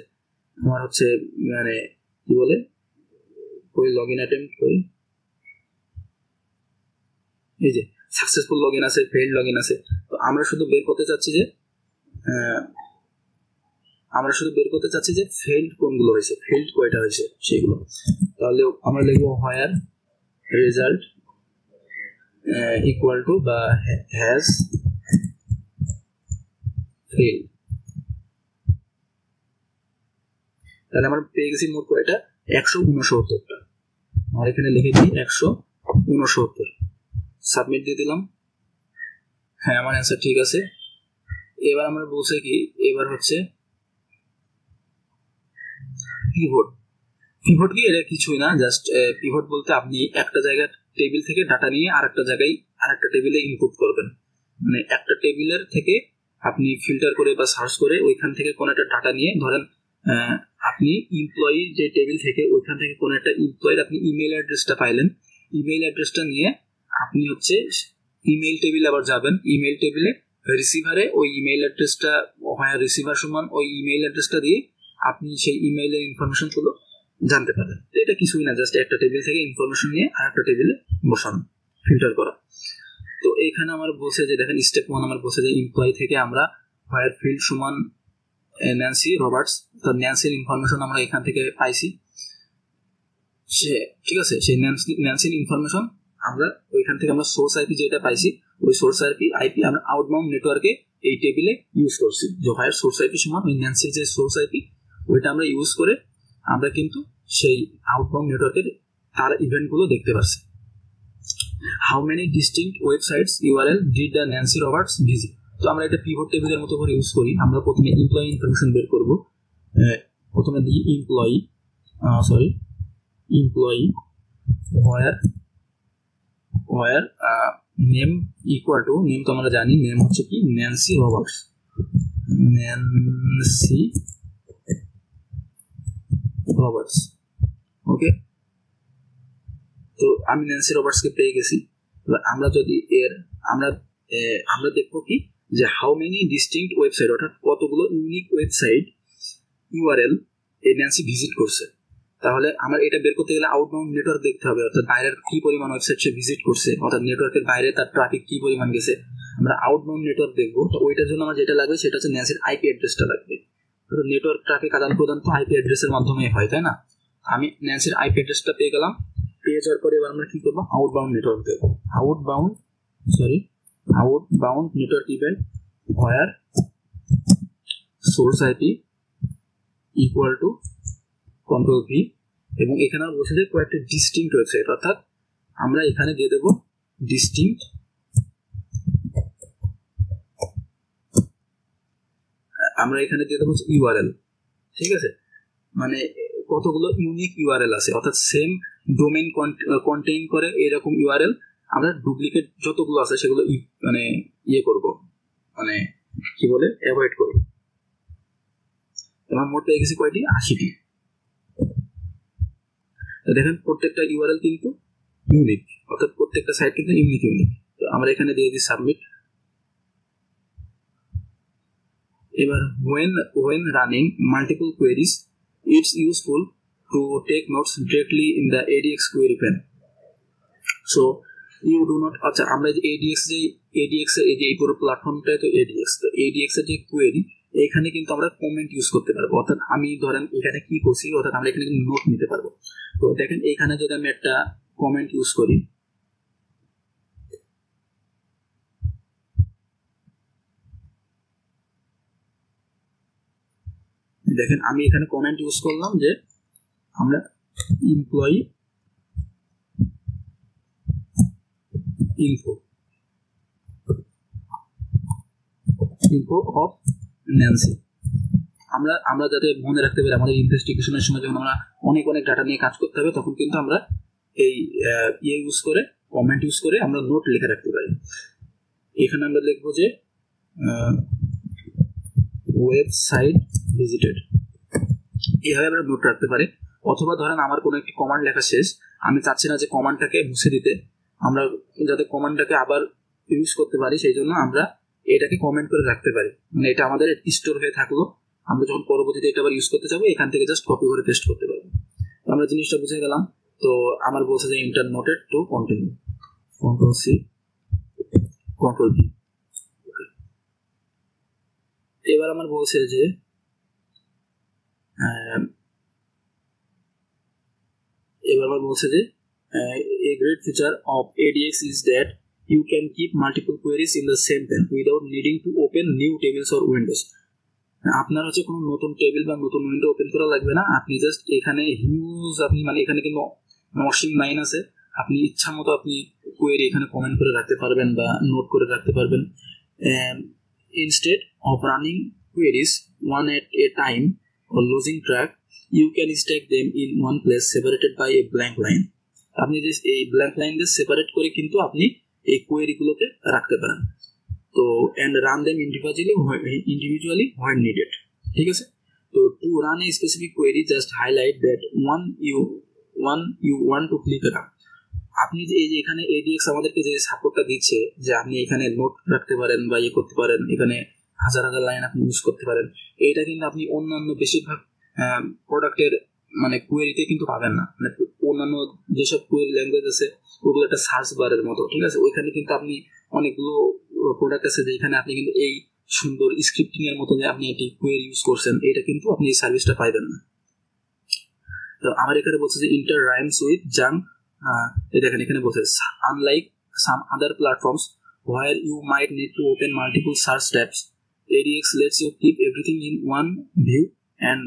A: আমার হচ্ছে মানে কি বলে ওই লগ ইন অ্যাটেম্প্ট করি, এই যে সাকসেসফুল লগ ইন আছে, ফেইল্ড লগ ইন আছে। তো আমরা শুধু বের করতে চাচ্ছি যে ফেইল্ড কোনগুলো হয়েছে, ফেইল্ড কয়টা হয়েছে সেগুলো। তাহলে আমরা লিখবো হোয়ার রেজাল্ট ইকুয়াল টু বা হ্যাজ ফেইল্ড। তাহলে আমরা পেয়ে গেছি মোট কয়টা, 169টা। আমরা এখানে লিখেছি 169। সাবমিট দিয়ে দিলাম। হ্যাঁ আমার অ্যান্সার ঠিক আছে। এবার আমরা বলছে কি, এবার হচ্ছে পিভট কি, এটা কিছুই না, জাস্ট পিভট বলতে আপনি একটা জায়গার টেবিল থেকে ডাটা নিয়ে আরেকটা টেবিলে ইনপুট করবেন। মানে একটা টেবিলের থেকে আপনি ফিল্টার করে বা সার্চ করে ওইখান থেকে কোনো একটা ডাটা নিয়ে, ধরেন আপনি এমপ্লয়ি যে টেবিল থেকে ওইখান থেকে কোনো একটা এমপ্লয়ির আপনি ইমেল অ্যাড্রেসটা পাইলেন, ইমেল অ্যাড্রেসটা নিয়ে আপনি হচ্ছে ইমেল টেবিলে আবার যাবেন, ইমেল টেবিলে রিসিভারে ওই ইমেল অ্যাড্রেসটা হয় রিসিভার সমান ওই ইমেল অ্যাড্রেসটা দিয়ে আপনি সেই ইমেইলের ইনফরমেশন গুলো জানতে পারেন। তো এটা কিছুই না, জাস্ট একটা টেবিল থেকে ইনফরমেশন নিয়ে আর একটা টেবিলে বসানো, ফিল্টার করা। তো এখানে আমার বলছে যে দেখেন স্টেপ 1 আমার বলছে যে এমপ্লয়ি থেকে আমরা হোয়ার ফিল্ড সমান ন্যান্সি রবার্টস, তো ন্যান্সির ইনফরমেশন আমরা এখান থেকে পাইছি। ঠিক আছে, সেই ন্যান্সির ইনফরমেশন আমরা ওইখান থেকে আমরা সোর্স আইপি যেটা পাইছি, ওই সোর্স আইপি আমরা আউটবাউন্ড নেটওয়ার্কে এই টেবিলে ইউজ করছি। যে হোয়ার সোর্স আইপি সমান ওই ন্যান্সির যে সোর্স আইপি ওইটা আমরা ইউজ করে আমরা কিন্তু সেই আউটবাউন্ড নেটওয়ার্কের তার ইভেন্টগুলো দেখতে পাচ্ছি। How many distinct websites URL did the Nancy Roberts visit. তো আমরা এটা পিভট টেবিলের মতো করে ইউজ করি। আমরা প্রথমে এমপ্লয়ি ইনফরমেশন বের করব, প্রথমে দিই employee where name equal to, name তো আমরা জানি, নেম হচ্ছে কি ন্যান্সি রবার্টস, ওকে। তো আমি ন্যান্সি রবার্টসকে পেয়ে গেছি। আমরা যদি আমরা দেখবো কি যে হাউ মেনি ডিস্টিংক্ট ওয়েবসাইট, অর্থাৎ কতগুলো ইউনিক ওয়েবসাইট ইউআরএল এই ন্যান্সি ভিজিট করছে। তাহলে আমার এটা বের করতে গেলে আউটবাউন্ড নেটওয়ার্ক দেখতে হবে, অর্থাৎ বাইরের কি পরিমাণ ওয়েবসাইট সে ভিজিট করছে, অর্থাৎ নেটওয়ার্কের বাইরে তার ট্রাফিক কি পরিমাণ গেছে, আমরা আউটবাউন্ড নেটওয়ার্ক দেখবো। তো ওইটার জন্য আমার যেটা লাগবে সেটা হচ্ছে ন্যান্সির আইপি অ্যাড্রেসটা লাগবে। নেটওয়ার্ক ট্রাফিক আদান প্রদান তো আইপি অ্যাড্রেসের মাধ্যমে হয়, তাই না? আমি ন্যান্সির আইপি অ্যাড্রেসটা পেয়ে গেলাম। পেয়ে যাওয়ার পরে এবার আমরা কি করবো, আউটবাউন্ড নেটওয়ার্ক দেবো। Outbound network event where source IP equal to control V, এবং এখানে আমরা বলছি যে কয়েকটা ডিস্টিংক্ট ওয়েবসাইট, অর্থাৎ আমরা এখানে দিয়ে দেবো ডিস্টিংক্ট, আমরা এখানে দিয়ে দেবো ইউআরএল। ঠিক আছে, মানে কতগুলো ইউনিক ইউআরএল আছে, অর্থাৎ সেম ডোমেইন কন্টেইন করে এরকম ইউআরএল আমরা ডুপ্লিকেট যতগুলো আছে সেগুলো মানে করব, মানে কি বলে অ্যাভয়েড করব। আমার মোট পেয়ে গেছি কয়টি, 80টি। দেখেন প্রত্যেকটা ইউআরএল কিন্তু ইউনিক, অর্থাৎ প্রত্যেকটা সাইট কিন্তু ইউনিক। তো আমরা এখানে দিয়ে দিই সাবমিট। এবার when running multiple queries, it's useful to take notes directly in the ADX query pane. So you do not, আচ্ছা আমরা যে ADX এর এই পুরো প্ল্যাটফর্মটা তো ADX, তো ADX এর যে কোয়েরি এখানে কিন্তু আমরা কমেন্ট ইউজ করতে পারবো, অর্থাৎ আমি ধরেন এখানে কি করছি, অর্থাৎ আমরা এখানে নোট নিতে পারবো। তো দেখেন এখানে যদি আমি একটা কমেন্ট ইউজ করি, দেখেন আমি এখানে কমেন্ট ইউজ করলাম যে আমরা এমপ্লয়ি ইনফো অফ ন্যান্সি। আমরা যাতে মনে রাখতে পারি আমাদের ইনভেস্টিগেশনের সময় যখন আমরা অনেক ডাটা নিয়ে কাজ করতে হবে, তখন কিন্তু আমরা এই ইউজ করে কমেন্ট ইউজ করে আমরা নোট লিখে রাখতে পারি। এখানে আমরা লিখবো যে ওয়েবসাইট ভিজিটেড, এইভাবে আমরা নোট রাখতে পারি। অথবা ধরেন আমার কোনো একটি কমান্ড লেখা শেষ, আমি চাচ্ছি না যে কমান্ডটাকে মুছে দিতে, আমরা যাতে কমান্ডটাকে আবার ইউজ করতে পারি সেই জন্য আমরা এটাকে কমেন্ট করে রাখতে পারি, মানে এটা আমাদের স্টোর হয়ে থাকলো, আমরা যখন পরবর্তীতে এটা আবার ইউজ করতে যাবো এখান থেকে জাস্ট কপি করে পেস্ট করতে পারবো। আমরা জিনিসটা বুঝে গেলাম। তো আমার বলছে যে enter noted to continue, control C control V. এবার আমার বলছে যে a great feature of ADX is that you can keep multiple queries in the same pane without needing to open new tables or windows. আপনার হচ্ছে কোনো নতুন table বা নতুন উইন্ডো ওপেন করা লাগবে না, আপনি জাস্ট এখানে হিউজ আপনি মানে এখানে কিন্তু অসীম লাইন আছে, আপনি ইচ্ছা মতো আপনি কোয়েরি এখানে কমেন্ট করে রাখতে পারবেন বা নোট করে রাখতে পারবেন। Instead of running queries one at a time or losing track, you can stack them in one place separated by a blank line. আপনি যে এই ব্ল্যাঙ্ক লাইন দিয়ে সেপারেট করে কিন্তু আপনি এই কোয়েরিগুলোকে রাখতে পারেন। তো and run them individually when needed. ঠিক আছে, তো to run a specific query just highlight that one you want to click on. আপনি যে এই যে এখানে ADX আমাদেরকে যে সাপোর্টটা দিচ্ছে যে আপনি এখানে নোট রাখতে পারেন বা ইয়ে করতে পারেন, এখানে হাজার লাইন আপনি ইউজ করতে পারেন, এটা কিন্তু আপনি অন্যান্য বেশিরভাগ প্রোডাক্টের মানে কোয়েরিতে কিন্তু পাবেন না। মানে অন্যান্য যেসব কোয়েরি ল্যাঙ্গুয়েজ আছে ওগুলো একটা সার্চ বারের মতো, ঠিক আছে, ওইখানে কিন্তু আপনি অনেকগুলো প্রোডাক্ট আছে যেখানে আপনি কিন্তু এই সুন্দর স্ক্রিপ্টিং এর মতো যে আপনি একটি কোয়েরি ইউজ করছেন, এটা কিন্তু আপনি এই সার্ভিসটা পাইবেন না। তো আমার এখানে বলছে যে ইন্টার রাইমস উইথ জাঙ্ক, দেখেন এখানে বলছে unlike some other platforms where you might need to open multiple search tabs, ADX lets you keep everything in one view and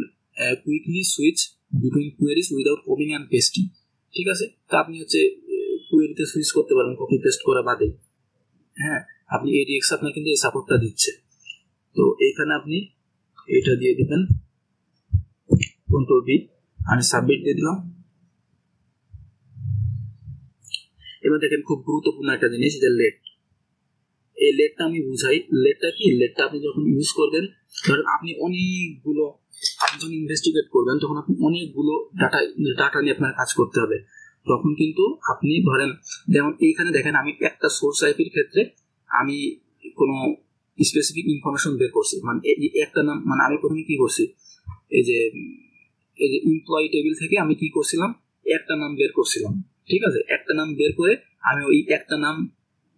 A: quickly switch between queries without copying and pasting. ঠিক আছে, তো আপনি হচ্ছে কোয়েরিতে switch করতে পারেন copy paste করা বাদে। হ্যাঁ, আপনি ADX আপনার কিন্তু এই সাপোর্টটা দিচ্ছে। তো এইখানে আপনি এটা দিয়ে দিবেন কন্ট্রোল বি, আমি সাবমিট দিয়ে দিলাম। এবার দেখেন খুব গুরুত্বপূর্ণ একটা জিনিস যে লেট, এই লেটটা আমি বুঝাই। লেটটা কি, লেটটা আপনি যখন ইউজ করবেন, ধরেন আপনি যখন ইনভেস্টিগেট করবেন তখন আপনি অনেকগুলো ডাটা নিয়ে আপনার কাজ করতে হবে, তখন কিন্তু আপনি ধরেন যেমন এইখানে দেখেন আমি একটা সোর্স আইপির ক্ষেত্রে আমি কোনো স্পেসিফিক ইনফরমেশন বের করছি, মানে একটা নাম, মানে আমি প্রথমে কি করছি, এই যে এমপ্লয়ি টেবিল থেকে আমি কি করছিলাম, একটা নাম বের করছিলাম। ঠিক আছে, একটা নাম বের করে আমি ওই একটা নাম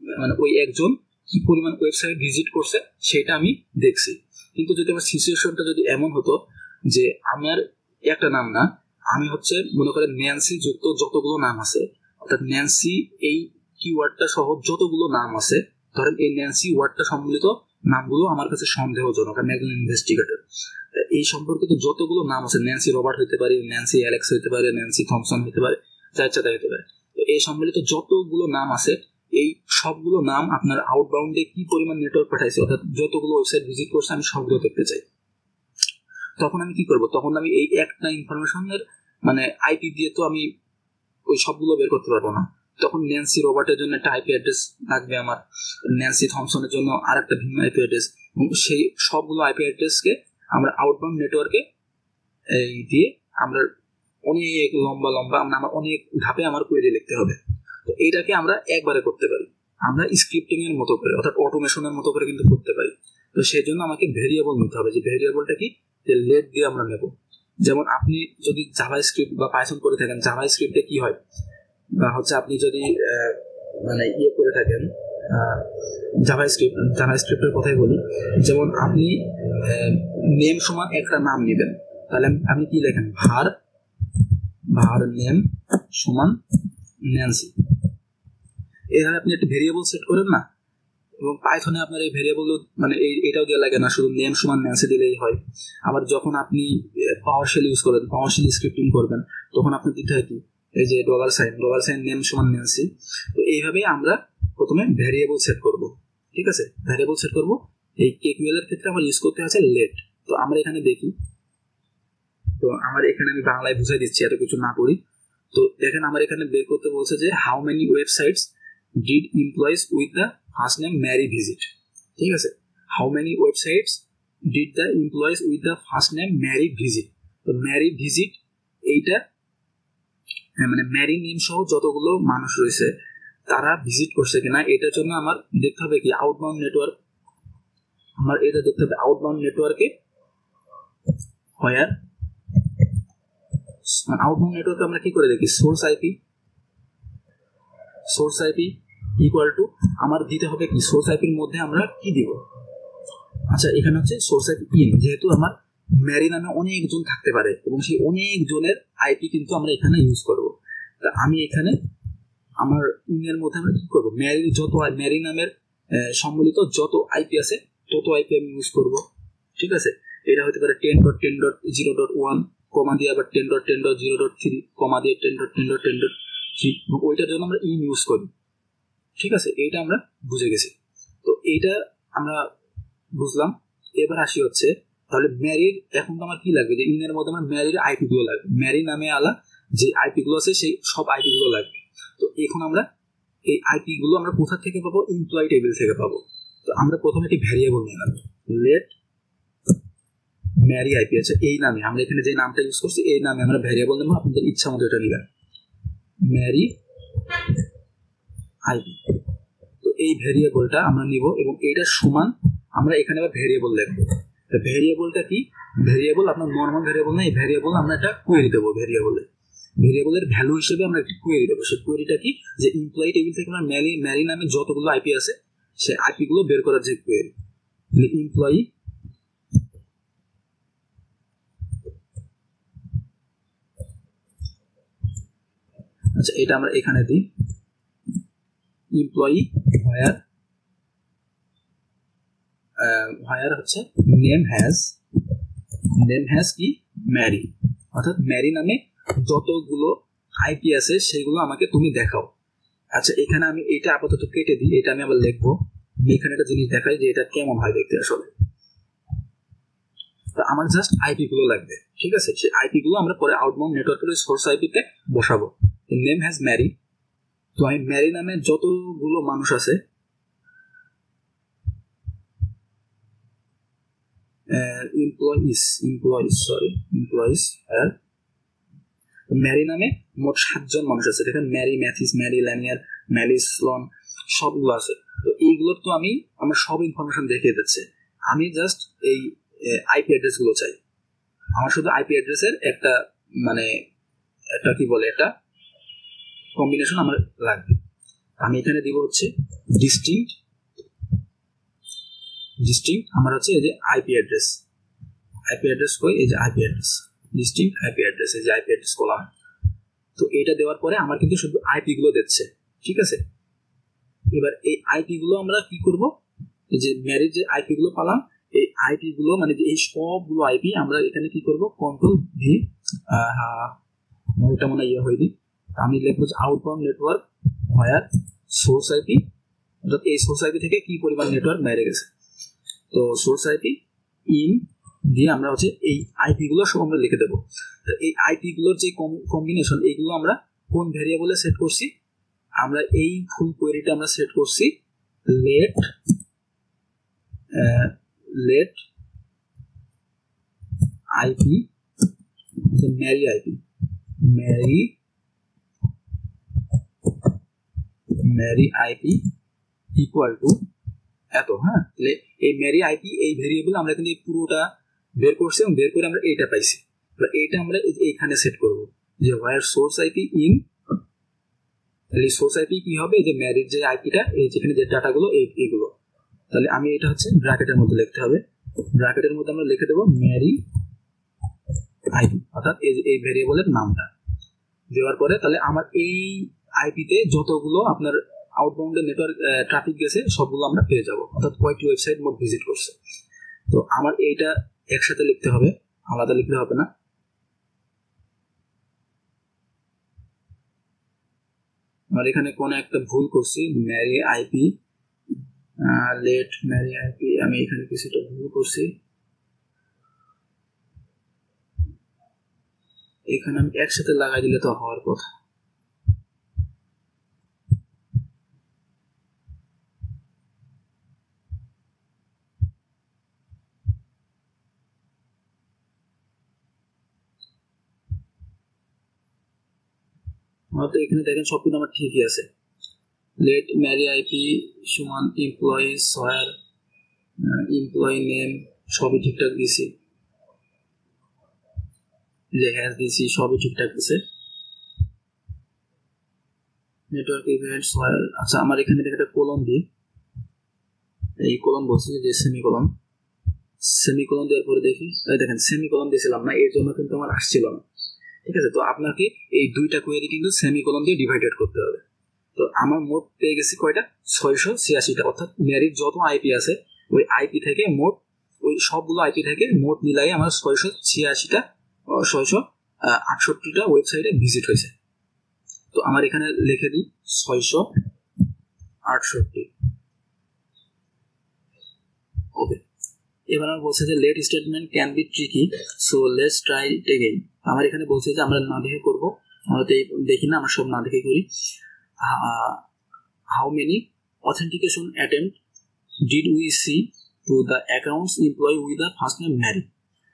A: মানে ওই একজন কি পরিমাণ ওয়েবসাইট ভিজিট করছে সেটা আমি দেখছি। কিন্তু যদি আমার সিচুয়েশনটা যদি এমন হতো যে আমার একটা নাম না, আমি হচ্ছে মনে করেন ন্যান্সি যুক্ত যতগুলো নাম আছে, অর্থাৎ ন্যান্সি এই কিওয়ার্ডটা সহ যতগুলো নাম আছে, ধরেন এই ন্যান্সি ওয়ার্ডটা সম্মিলিত নামগুলো আমার কাছে সন্দেহজনক, আমি একজন ইনভেস্টিগেটর। এই সম্পর্কিত যতগুলো নাম আছে, ন্যান্সি রবার্ট হতে পারে, ন্যান্সি অ্যালেক্স হতে পারে, ন্যান্সি থমসন হতে পারে, যা ইচ্ছা তাই হতে পারে। তো এই সম্মিলিত যতগুলো নাম আছে, এই সবগুলো নাম আপনার আউটবাউন্ডে কি পরিমাণ নেটওয়ার্ক পাঠাইছে, অর্থাৎ যতগুলো ওয়েবসাইট ভিজিট করছে আমি সবগুলো দেখতে চাই। তখন আমি কি করব, তখন আমি এই একটা ইনফরমেশনের মানে আইপি দিয়ে তো আমি ওই সবগুলো বের করতে পারবো না। তখন ন্যান্সি রবার্টের জন্য একটা আইপি অ্যাড্রেস লাগবে আমার, ন্যান্সি থমসনের জন্য আর একটা ভিন্ন আইপি অ্যাড্রেস, এবং সেই সবগুলো আইপি অ্যাড্রেসকে আমরা আউটবাউন্ড নেটওয়ার্কে এই দিয়ে আমরা অনেক লম্বা লম্বা আমার অনেক ধাপে আমার কোয়েরি লিখতে হবে। তো এইটাকে আমরা একবারে করতে পারি, আমরা স্ক্রিপ্টিং এর মতো করে অর্থাৎ অটোমেশনের মতো করে কিন্তু করতে পারি। তো সেই জন্য আমাকে ভেরিয়েবল নিতে হবে, যে ভেরিয়েবলটা কি, যে লেট দিয়ে আমরা নেব। যেমন আপনি যদি জাভা স্ক্রিপ্ট বা পাইথন করে থাকেন, জাভা স্ক্রিপ্টে কি হয়, বা হচ্ছে আপনি যদি মানে ইয়ে করে থাকেন জাভা স্ক্রিপ্টের কথাই বলি, যেমন আপনি নেম সমান একটা নাম নেবেন, তাহলে আপনি কি লেখেন, ভার নেম সমান ন্যান্সি, এইভাবে আপনি একটা ভেরিয়েবল সেট করেন না। এবং পাইথনে আপনার এই ভেরিয়েবল মানে এটাও দেওয়া লাগে না, শুধু নেম সমান ন্যান্সি দিলেই হয়। আবার যখন আপনি পাওয়ারশেল ইউজ করবেন, পাওয়ারশেল স্ক্রিপ্টিং করবেন, তখন আপনি দিতে হয় কি, এই যে $সাইন নেম সমান ন্যান্সি। তো এইভাবেই আমরা প্রথমে ভেরিয়েবল সেট করব। ঠিক আছে, ভেরিয়েবল সেট করব। এই কেকিউএল এর ক্ষেত্রে আমার ইউজ করতে আছে লেট। তো আমরা এখানে দেখি, তো আমার এখানে আমি বাংলায় বুঝাই দিচ্ছি এত কিছু না করি। তো দেখেন আমার এখানে বের করতে বলছে যে how many websites did employees with the first name Mary visit. ঠিক আছে, how many websites did the employees with the first name Mary visit. তো ম্যারি ভিজিট এইটা মানে ম্যারি নেম সহ যতগুলো মানুষ রয়েছে তারা ভিজিট করছে কিনা, এটার জন্য আমার দেখতে হবে কি আউটবাউন্ড নেটওয়ার্ক, আমার এটা দেখতে হবে আউটবাউন্ড নেটওয়ার্কে হোয়ার আউটবাউন্ড নেটওয়ার্কে আমরা কি করে দেখি, সোর্স আইপি ইকুয়াল টু আমার দিতে হবে কি, সোর্স আইপির মধ্যে আমরা কি দিব। আচ্ছা, এখানে হচ্ছে সোর্স আইপি ইন, যেহেতু আমার ম্যারি নামে অনেকজন থাকতে পারে এবং সেই অনেক জনের আইপি কিন্তু আমরা এখানে ইউজ করব। তা আমি এখানে আমার ইনের মধ্যে আমরা কি করবো, ম্যারি নামের সম্মিলিত যত আইপি আছে তত আইপি আমি ইউজ করব। ঠিক আছে, এটা হতে পারে 10.10.0.1 কমা দিয়ে আবার 10.10.0.3 কমা দিয়ে 10.10.10.3, ওইটার জন্য আমরা ইন ইউজ করি। ঠিক আছে, এইটা আমরা বুঝে গেছি। তো এইটা আমরা বুঝলাম। এবার আসি হচ্ছে তাহলে ম্যারির, এখন তো আমার কি লাগবে, যে ইনের মধ্যে আমার ম্যারির আইপি গুলো লাগবে, ম্যারি নামে আলা যে আইপি গুলো আছে সেই সব আইপি গুলো লাগবে। তো এখন আমরা এই আইপি গুলো আমরা কোথা থেকে পাবো, এমপ্লয়ি টেবিল থেকে পাবো। তো আমরা প্রথমে একটি ভ্যারিয়েবল নিয়ে নেব, লেট ম্যারি আইপি আছে এই নামে, আমরা এখানে যে নামটা ইউজ করছি এই নামে আমরা ভ্যারিয়েবল নেবো, আপনাদের ইচ্ছা মতো এটা নেবেন, ম্যারি আইপি। তো এই ভ্যারিয়েবলটা আমরা নিব এবং এইটা সমান আমরা এখানে আবার ভ্যারিয়েবল লিখবো। ভ্যারিয়েবলটা কি, ভ্যারিয়েবল আপনার নর্মাল ভ্যারিয়েবল না, এই ভ্যারিয়েবল আমরা একটা কোয়েরি দেবো, ভ্যারিয়েবলের ভ্যালু হিসেবে আমরা একটা কোয়েরি দেবো। সেই কোয়েরিটা কি, যে এমপ্লয়ি টেবিল থেকে আমরা ম্যারি নামে যতগুলো আইপি আছে সেই আইপি গুলো বের করার যে কোয়েরি, এমপ্লয়ি আচ্ছা এটা আমরা এখানে দিই, এমপ্লয়ি হোয়ার হচ্ছে নেম হ্যাজ কি ম্যারি, অর্থাৎ ম্যারি নামে যতগুলো আইপি আছে সেগুলো আমাকে তুমি দেখাও। আচ্ছা, এখানে আমি এটা আপাতত কেটে দিই, এটা আমি আবার লিখবো। এখানে একটা জিনিস দেখাই যে এটা কেমন হয় দেখতে আসলে। তো আমার জাস্ট আইপি গুলো লাগবে। ঠিক আছে, সেই আইপি গুলো আমরা পরে আউটবাউন্ড নেটওয়ার্কের সোর্স আইপিতে বসাবো। নেম হ্যাজ ম্যারি, তো আমি ম্যারি নামে যতগুলো মানুষ আছে এমপ্লয়িজ ম্যারি নামে মোট 7 জন মানুষ আছে। দেখেন Mary, Mathis, Mary, Lanier, Mallis, Lon সবগুলো আছে। তো এইগুলোর তো আমার সব ইনফরমেশন দেখিয়ে দিচ্ছে। আমি জাস্ট এই আইপি অ্যাড্রেস গুলো চাই। আমার শুধু আইপি অ্যাড্রেসের একটা মানে একটা কি বলে একটা কম্বিনেশন আমার লাগবে। আমি এখানে দিব হচ্ছে ডিস্টিংক্ট আমার হচ্ছে এই যে আইপি অ্যাড্রেস কই, এই যে IP address, distinct IP address, এই যে আইপি অ্যাড্রেস কলাম। তো এটা দেওয়ার পরে আমার কিন্তু শুধু আইপি গুলো দিচ্ছে। ঠিক আছে, এবার এই আইপি গুলো আমরা কি করব, এই যে ম্যারির যে আইপি গুলো পেলাম, এই আইপি গুলো মানে এই সবগুলো আইপি আমরা এখানে কি করব, কন্ট্রোল ভি, ওটা মনে হয়নি, আমি লিখবো আউটবাউন্ড নেটওয়ার্ক হোয়ার সোর্স আইপি, অর্থাৎ এই সোর্স আইপি থেকে কি পরিমাণ নেটওয়ার্ক বাইরে গেছে। তো সোর্স আইপি ইন দিয়ে আমরা হচ্ছে এই আইপি গুলো সব আমরা লিখে দেবো। তো এই আইপি গুলোর যে কম্বিনেশন, এইগুলো আমরা কোন ভ্যারিয়েবলে সেট করছি, আমরা এই ফুল কোয়েরিটা আমরা সেট করছি let IP Mary IP Mary IP equal to এত। হ্যাঁ, তাহলে এই ম্যারি আইপি এই ভেরিয়েবল আমরা কিন্তু পুরোটা বের করছি এবং বের করে আমরা এইটা পাইছি। এইটা আমরা এইখানে সেট করব যে হোয়ার সোর্স আইপি ইন, তাহলে সোর্স আইপি কি হবে, যে ম্যারির যে আইপিটা, এই যেখানে যে ডাটাগুলো এইগুলো, তাহলে আমি এটা হচ্ছে ব্র্যাকেটের মধ্যে লিখতে হবে, ব্র্যাকেটের মধ্যে আমরা লিখে দেবো ম্যারি আইপি, অর্থাৎ এই ভেরিয়েবলের নামটা দেওয়ার পরে তাহলে আমার এই আইপিতে যতগুলো আপনার আউটবাউন্ডের নেটওয়ার্ক ট্রাফিক গেছে সবগুলো আমরা পেয়ে যাব, অর্থাৎ কয়েকটি ওয়েবসাইট মোট ভিজিট করছে। তো আমার এইটা একসাথে লিখতে হবে, আলাদা লিখতে হবে না। আমার এখানে কোন একটা ভুল করছি, Mary IP let Mary IP, আমি এখানে কিছুটা ভুল করছি, এখানে আমি একসাথে লাগাই দিলে তো হওয়ার কথা। তো এখানে দেখেন সবকিছু আমার ঠিকই আছে, লেট ম্যারি আইপি সমান এমপ্লয়িজ হোয়ার এমপ্লয়ি নেম সবই ঠিকঠাক দিয়েছি, যে হ্যাশ দিয়েছি সবই ঠিকঠাক আছে। নেটওয়ার্ক ইভেন্টস হোয়ার, আচ্ছা আমার এখানে দেখে একটা কোলন দিই, এই কোলন বলছি যে সেমিকোলন দেওয়ার পরে দেখি, দেখেন সেমিকোলন দিয়েছিলাম না, এর জন্য কিন্তু আমার আসছিল না। ঠিক আছে, তো আপনাকে এই দুইটা কোয়েরি কিন্তু সেমিকোলন দিয়ে ডিভাইডেড করতে হবে। তো আমার মোট পেয়ে গেছি কয়টা, 686টা, অর্থাৎ ম্যারির যত আইপি আছে ওই আইপি থেকে মোট, ওই সবগুলো আইপি থেকে মোট মিলাই আমার 668টা ওয়েবসাইটে ভিজিট হয়েছে। তো আমার এখানে লিখে দিই 668। ওকে, এবার আমার বলছে যে let statement can be tricky, so let's try it again. আমার এখানে বলছে যে আমরা না দেখে করবো, আমরা তো দেখি না, আমরা সব না দেখে করি। How many authentication attempt did we see to the accounts employ with the first name Mary.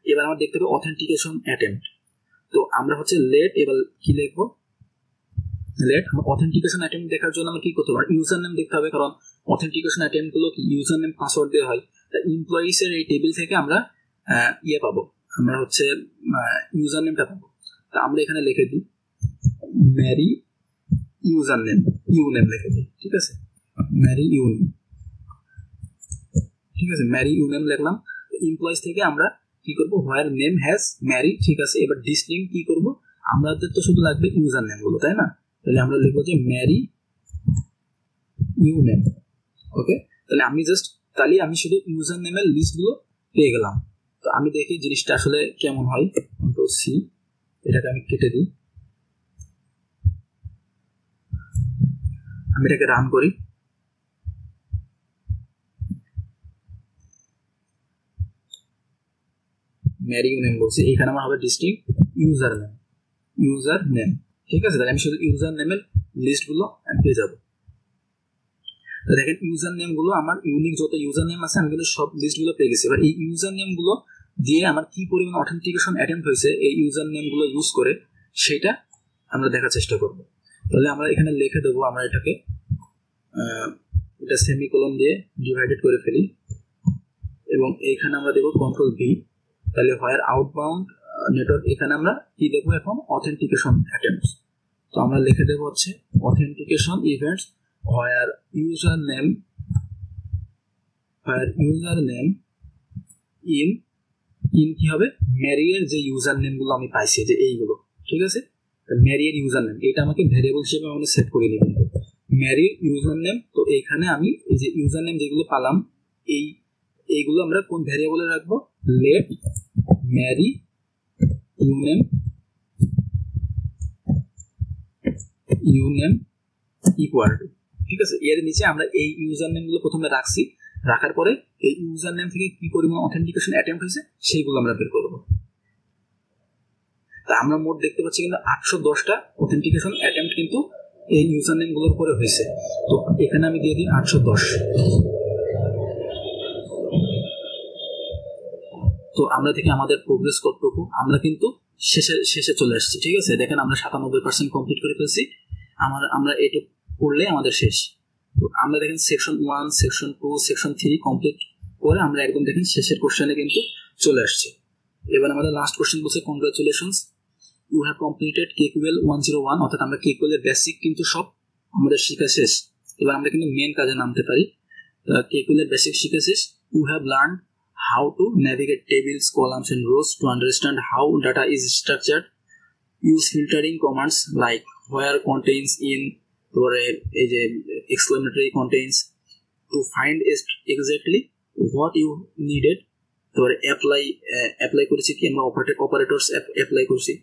A: এবার আমরা দেখতে হবে অথেন্টিকেশন অ্যাটেম্প্ট, তো আমরা হচ্ছে লেট, এবার কি লিখবো, লেট অথেন্টিকেশন অ্যাটেম্প্ট দেখার জন্য আমরা কি করতে পারি, ইউজার নেম দেখতে হবে, কারণ অথেন্টিকেশন অ্যাটেম্প্ট গুলো কি ইউজার নেম পাসওয়ার্ড দেওয়া হয়। এমপ্লয়িজ এর এই টেবিল থেকে আমরা পাবো, আমরা হচ্ছে ইউজার নেমটা পাবো। তা আমরা এখানে লিখে দিই Mary user name, U name লিখে দিই। ঠিক আছে, ম্যারি ইউ নেম, ঠিক আছে, ম্যারি ইউ নেম লিখলাম। এমপ্লয়িজ থেকে আমরা কি করবো, হোয়ার নেম হ্যাজ ম্যারি। ঠিক আছে, এবার ডিস্টিংক্ট কি করবো, আমাদের তো শুধু লাগবে ইউজার নেম গুলো, তাই না? তাহলে আমরা লিখবো যে ম্যারি ইউ নেম। ওকে, তাহলে আমি শুধু ইউজার নেমের লিস্ট গুলো পেয়ে গেলাম। তো আমি দেখি জিনিসটা আসলে কেমন হয়, কন্ট্রোল সি, এটাকে আমি কেটে দিই, আমি এটাকে রান করি। ম্যারি ইউ নেম বলছি, এখানে আমার হবে ডিস্টিংক্ট ইউজার নেম। ঠিক আছে, তাহলে আমি শুধু ইউজার নেমের লিস্ট গুলো আমি পেয়ে যাবো। দেখেন ইউজার নেম গুলো আমার ইউনিক যত ইউজার নেম আছে আমি কিন্তু সব লিস্ট গুলো পেয়ে গেছি। এবার এই ইউজার নেম গুলো দিয়ে আমার কি পরিমাণ অথেন্টিকেশন অ্যাটেম্প্ট হয়েছে এই ইউজার নেম গুলো ইউজ করে, সেটা আমরা দেখার চেষ্টা করব। তাহলে আমরা এখানে লিখে দেবো, আমরা এটাকে এটা সেমিকোলন দিয়ে ডিভাইডেড করে ফেলি এবং এইখানে আমরা দেবো কন্ট্রোল ভি। তাহলে হোয়ার আউটবাউন্ড নেটওয়ার্ক, এখানে আমরা কি দেখবো এখন, অথেন্টিকেশন অ্যাটেম্পটস। তো আমরা লিখে দেবো হচ্ছে authentication events where user name in কি হবে, ম্যারিয়ের যে ইউজার নেম গুলো আমি পাইছি যে এইগুলো। ঠিক আছে, ম্যারিয়ের ইউজার নেম এটা আমাকে ভ্যারিয়েবল হিসেবে আমরা সেট করে নিই, কিন্তু ম্যারির ইউজার নেম। তো এইখানে আমি এই যে ইউজার নেম যেগুলো পালাম এইগুলো আমরা কোন ভ্যারিয়েবলে রাখবো, লেট ম্যারি ইউনেম ইকুয়াল টু, ঠিক আছে। এর নিচে আমরা এই ইউজার নেম গুলো প্রথমে রাখছি, রাখার পরে এই ইউজার নেম থেকে কি পরিমাণ অথেন্টিকেশন অ্যাটেম্প্ট হয়েছে সেইগুলো আমরা বের করবো। তা আমরা মোট দেখতে পাচ্ছি কিন্তু 810টা অথেন্টিকেশন অ্যাটেম্প্ট কিন্তু এই ইউজার নেম গুলোর উপরে হয়েছে। তো এখানে আমি দিয়ে দিই 810। তো আমরা দেখি আমাদের প্রোগ্রেস কতটুকু, আমরা কিন্তু শেষে চলে আসছি, ঠিক আছে। দেখেন আমরা 97% কমপ্লিট করে ফেলছি। আমরা এটা করলে আমাদের শেষ। তো আমরা দেখেন সেকশন 1, সেকশন 2, সেকশন 3 কমপ্লিট করে আমরা একদম দেখেন শেষের কোশ্চেনে কিন্তু চলে আসছি। এবার আমাদের লাস্ট কোশ্চেন বলছে congratulations, you have completed KQL 101, অর্থাৎ আমরা KQL এর বেসিক কিন্তু সব আমাদের শেখা শেষ। এবার আমরা কিন্তু মেন কাজে নামতে পারি। KQL এর বেসিক শিখা শেষ। You have learn how to navigate tables, columns and rows to understand how data is structured, use filtering commands like where contains, in, এই যে exclamatory contains to find exactly what you needed, তারপরে apply করেছি কি আমরা operators apply করছি,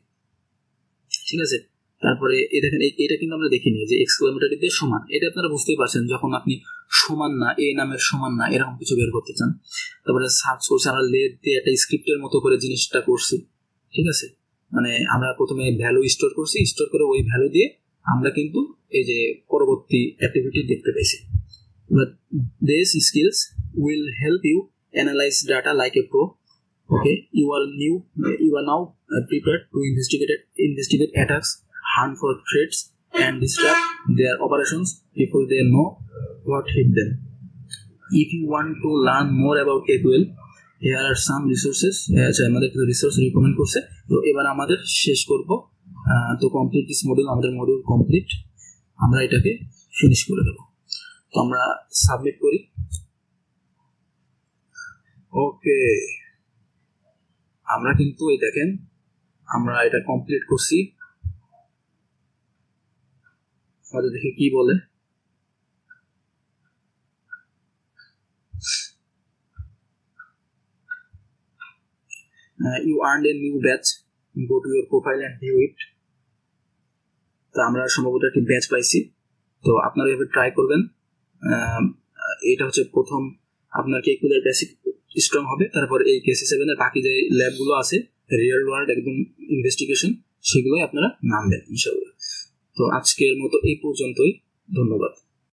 A: ঠিক আছে। তারপরে দেখেন এটা কিন্তু আমরা দেখিনি যে এক্সক্লেমেটরি দিয়ে সমান, এটা আপনারা বুঝতেই পারছেন যখন আপনি সমান না, এ নামের সমান না, এরকম কিছু বের করতে চান। তারপরে সার্চ করছি আমরা লেট দিয়ে একটা স্ক্রিপ্টের মতো করে জিনিসটা করছি, ঠিক আছে। মানে আমরা প্রথমে ভ্যালু স্টোর করছি, স্টোর করে ওই ভ্যালু দিয়ে আমরা কিন্তু এই যে পরবর্তী অ্যাক্টিভিটি দেখতে পেয়েছি। These skills will help you analyze data like a pro. Okay, you are now prepared to investigate attacks, hunt for threats, and disrupt their operations before they know what hit them. If you want to learn more about KQL, here are some resources. আমাদের কিছু resource recommend করছে। তো এবার আমাদের শেষ করব। তো complete this module, আমাদের মডিউল কমপ্লিট, আমরা এটাকে ফিনিশ করে দেব। তো আমরা সাবমিট করি। ওকে, আমরা কিন্তু এই দেখেন আমরা এটা কমপ্লিট করছি। আমাদের দেখে কি বলে, you earned a new batch, go to your profile and view it. তো আমরা সম্ভবত একটি ব্যাচ পাইছি। তো আপনারা এভাবে ট্রাই করবেন। এটা হচ্ছে প্রথম আপনার KQL এর বেসিক স্ট্রং হবে, তারপর এই KC7 এর বাকি যে ল্যাবগুলো আছে রিয়েল ওয়ার্ল্ড একদম ইনভেস্টিগেশন, সেগুলোই আপনারা নামবেন ইনশাআল্লাহ। তো আজকের মতো এই পর্যন্তই, ধন্যবাদ।